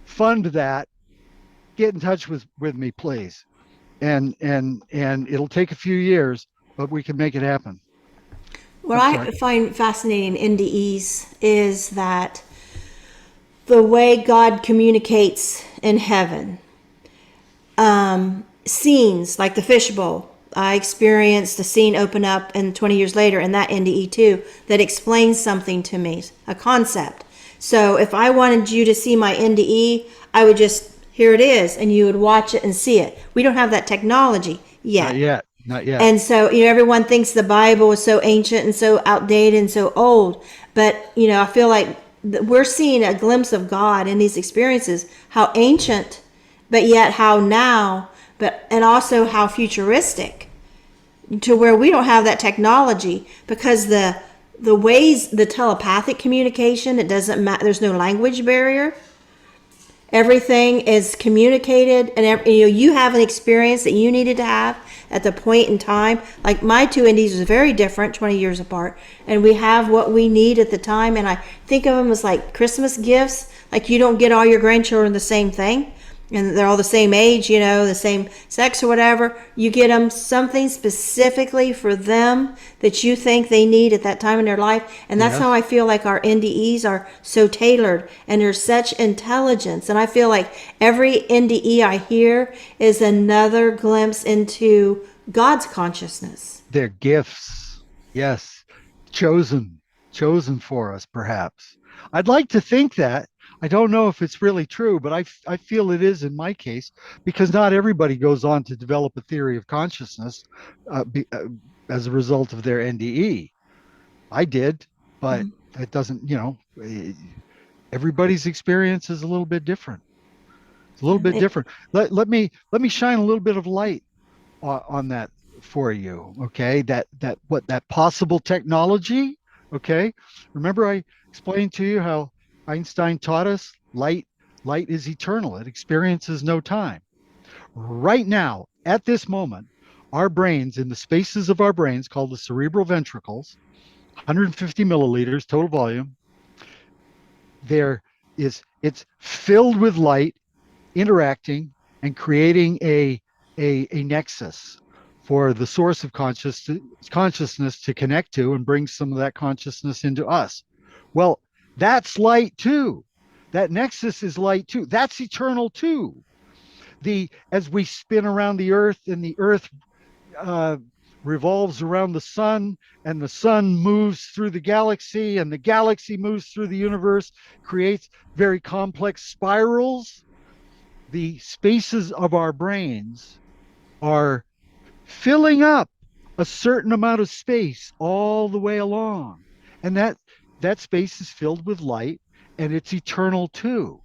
fund that, get in touch with me, please. And it'll take a few years, but we can make it happen. What I'm I sorry. find fascinating in NDEs is that the way God communicates in heaven, scenes like the fishbowl. I experienced a scene open up, and 20 years later in that NDE too, that explains something to me, a concept. So if I wanted you to see my NDE, I would just, here it is, and you would watch it and see it. We don't have that technology Not yet. yet. Not yet. And so, everyone thinks the Bible is so ancient and so outdated and so old. But, I feel like we're seeing a glimpse of God in these experiences, how ancient, but yet how now, and also how futuristic, to where we don't have that technology, because the ways, the telepathic communication, it doesn't matter. There's no language barrier. Everything is communicated, and you have an experience that you needed to have at the point in time. Like my two NDEs was very different, 20 years apart, and we have what we need at the time. And I think of them as like Christmas gifts. Like you don't get all your grandchildren the same thing, and they're all the same age, the same sex or whatever. You get them something specifically for them that you think they need at that time in their life. And that's how Yes. I feel like our NDEs are so tailored, and there's such intelligence. And I feel like every NDE I hear is another glimpse into God's consciousness. They're gifts. Yes. Chosen. Chosen for us, perhaps. I'd like to think that. I don't know if it's really true, but I feel it is in my case, because not everybody goes on to develop a theory of consciousness as a result of their NDE. I did, but it doesn't, everybody's experience is a little bit different. It's a little bit different. Let me shine a little bit of light on that for you. Okay, that possible technology. Okay, remember I explained to you how Einstein taught us light is eternal. It experiences no time. Right now, at this moment, our brains, in the spaces of our brains called the cerebral ventricles, 150 milliliters total volume, it's filled with light interacting and creating a nexus for the source of consciousness to connect to and bring some of that consciousness into us. Well, that's light too. That nexus is light too. That's eternal too. As we spin around the earth, and the earth uh, revolves around the sun, and the sun moves through the galaxy, and the galaxy moves through the universe, creates very complex spirals. The spaces of our brains are filling up a certain amount of space all the way along. And that space is filled with light, and it's eternal too.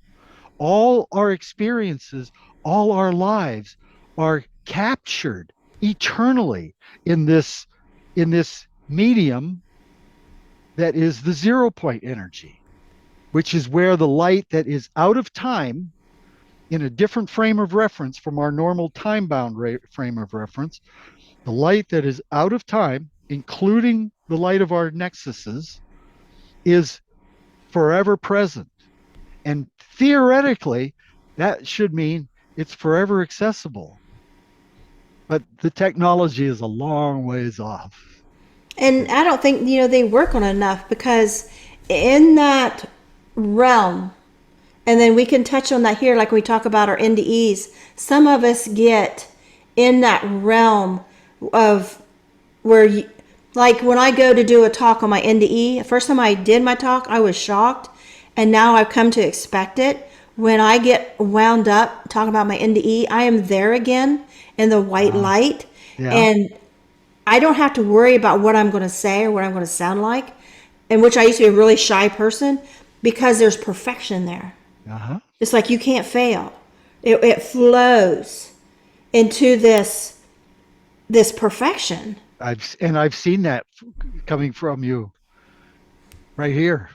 All our experiences, all our lives are captured eternally in this medium that is the 0 point energy, which is where the light that is out of time, in a different frame of reference from our normal time-bound frame of reference, the light that is out of time, including the light of our nexuses, is forever present. And theoretically, that should mean it's forever accessible. But the technology is a long ways off. And I don't think, they work on enough, because in that realm, and then we can touch on that here, like we talk about our NDEs, some of us get in that realm of where you, like when I go to do a talk on my NDE, the first time I did my talk, I was shocked, and now I've come to expect it. When I get wound up talking about my NDE, I am there again in the white Uh, light, yeah. and I don't have to worry about what I'm going to say or what I'm going to sound like, in which I used to be a really shy person, because there's perfection there. Uh-huh. It's like you can't fail. It flows into this perfection. I've seen that coming from you right here.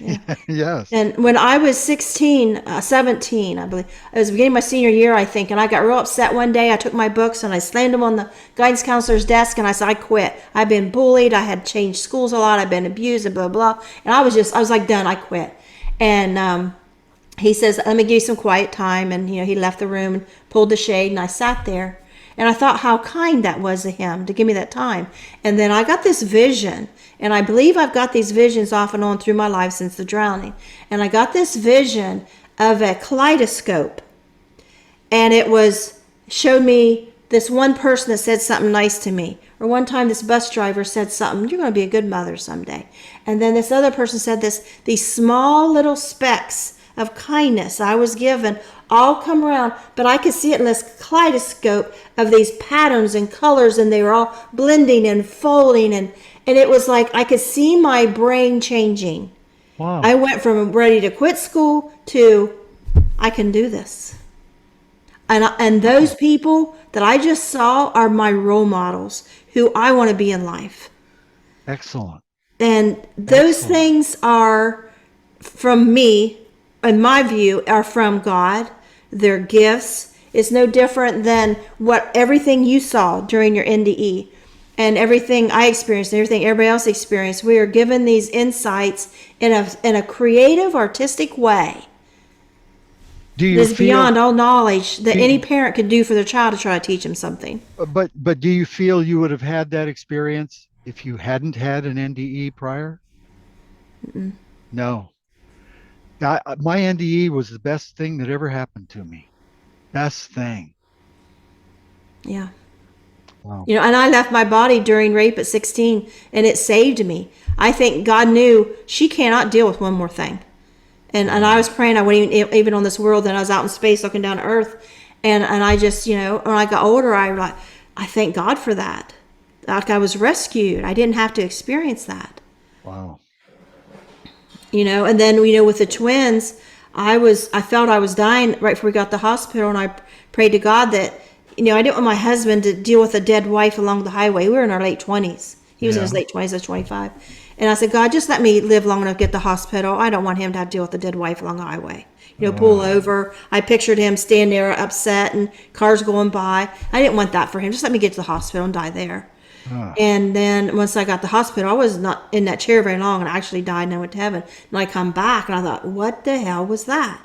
Yeah. Yes. And when I was 16, 17, I believe, it was the beginning of my senior year, I think, and I got real upset one day. I took my books and I slammed them on the guidance counselor's desk and I said, I quit. I've been bullied. I had changed schools a lot. I've been abused and blah, blah. And I was like, done. I quit. And he says, let me give you some quiet time. And, he left the room and pulled the shade, and I sat there. And I thought how kind that was of him to give me that time. And then I got this vision, and I believe I've got these visions off and on through my life since the drowning. And I got this vision of a kaleidoscope, and showed me this one person that said something nice to me. Or one time this bus driver said something, you're going to be a good mother someday. And then this other person said these small little specks of kindness I was given all come around, but I could see it in this kaleidoscope of these patterns and colors, and they were all blending and folding, and it was like I could see my brain changing. I Wow. went from ready to quit school to I can do this. And those Wow. people that I just saw are my role models who I want to be in life. Excellent. And those Excellent. things are from me, in my view, are from God. They're gifts. It's no different than what everything you saw during your NDE and everything I experienced and everything everybody else experienced. We are given these insights in a creative, artistic way Do that you is feel beyond all knowledge that any do, parent could do for their child to try to teach them something. but do you feel you would have had that experience if you hadn't had an NDE prior? No. My NDE was the best thing that ever happened to me. Best thing. Yeah. Wow. And I left my body during rape at 16, and it saved me. I think God knew she cannot deal with one more thing. And I was Wow. praying I wouldn't even on this world, and I was out in space looking down to Earth. And I just, when I got older, I thank God for that. Like I was rescued. I didn't have to experience that. Wow. And then, with the twins, I felt I was dying right before we got to the hospital, and I prayed to God that, I didn't want my husband to deal with a dead wife along the highway. We were in our late 20s. He was in his Yeah. late 20s, I was 25. And I said, God, just let me live long enough to get to the hospital. I don't want him to have to deal with a dead wife along the highway. Pull Uh, over. I pictured him standing there upset and cars going by. I didn't want that for him. Just let me get to the hospital and die there. uh, And then once I got to the hospital, I was not in that chair very long, and I actually died and I went to heaven. And I come back and I thought, what the hell was that?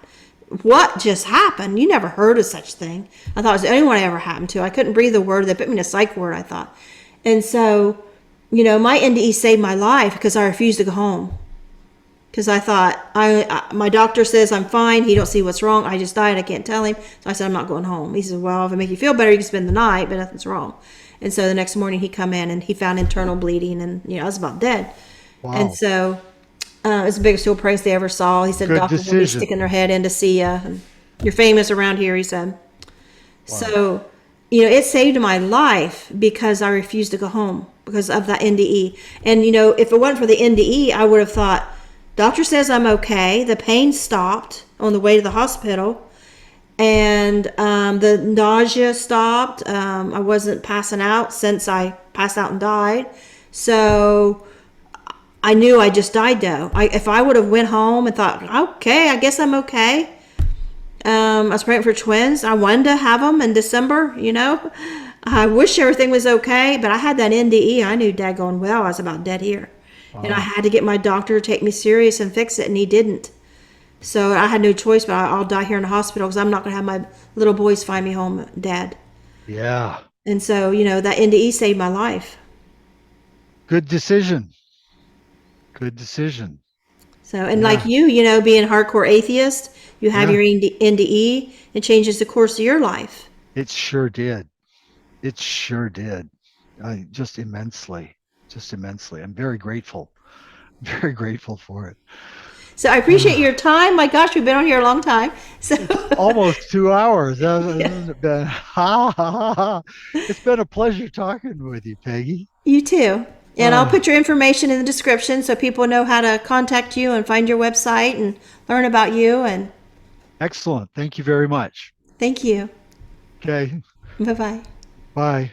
What just happened? You never heard of such thing. I thought it was the only one I ever happened to. I couldn't breathe a word. They put me in a psych ward, I thought. And so, my NDE saved my life because I refused to go home. Because I thought, my doctor says I'm fine. He don't see what's wrong. I just died. I can't tell him. So I said, I'm not going home. He said, well, if it make you feel better, you can spend the night, but nothing's wrong. And so the next morning he come in and he found internal bleeding, and, I was about dead. And wow. so it was the biggest stool price they ever saw. He said, Good doctors will be decision. sticking their head in to see you. And you're famous around here, he said. Wow. So, it saved my life because I refused to go home because of that NDE. And, if it wasn't for the NDE, I would have thought, doctor says I'm okay. The pain stopped on the way to the hospital. And the nausea stopped. I wasn't passing out since I passed out and died. So I knew I just died though. If I would have went home and thought, okay, I guess I'm okay. I was praying for twins. I wanted to have them in December, I wish everything was okay, but I had that NDE. I knew daggone well I was about dead here. And I Wow. had to get my doctor to take me serious and fix it, and he didn't. So I had no choice, but I'll die here in the hospital because I'm not going to have my little boys find me home dead. Yeah. And so, that NDE saved my life. Good decision. Good decision. So, and like Yeah. you, being a hardcore atheist, you have Yeah. your NDE, it changes the course of your life. It sure did. It sure did. just immensely, just immensely. I'm very grateful, very grateful for it. So I appreciate your time. My gosh, we've been on here a long time. So It's almost 2 hours. yeah, Hasn't it been? Ha, ha, ha, ha. It's been a pleasure talking with you, Peggy. you too. And I'll Uh, put your information in the description so people know how to contact you and find your website and learn about you. And Excellent. Thank you very much. thank you. Okay. Bye bye. Bye.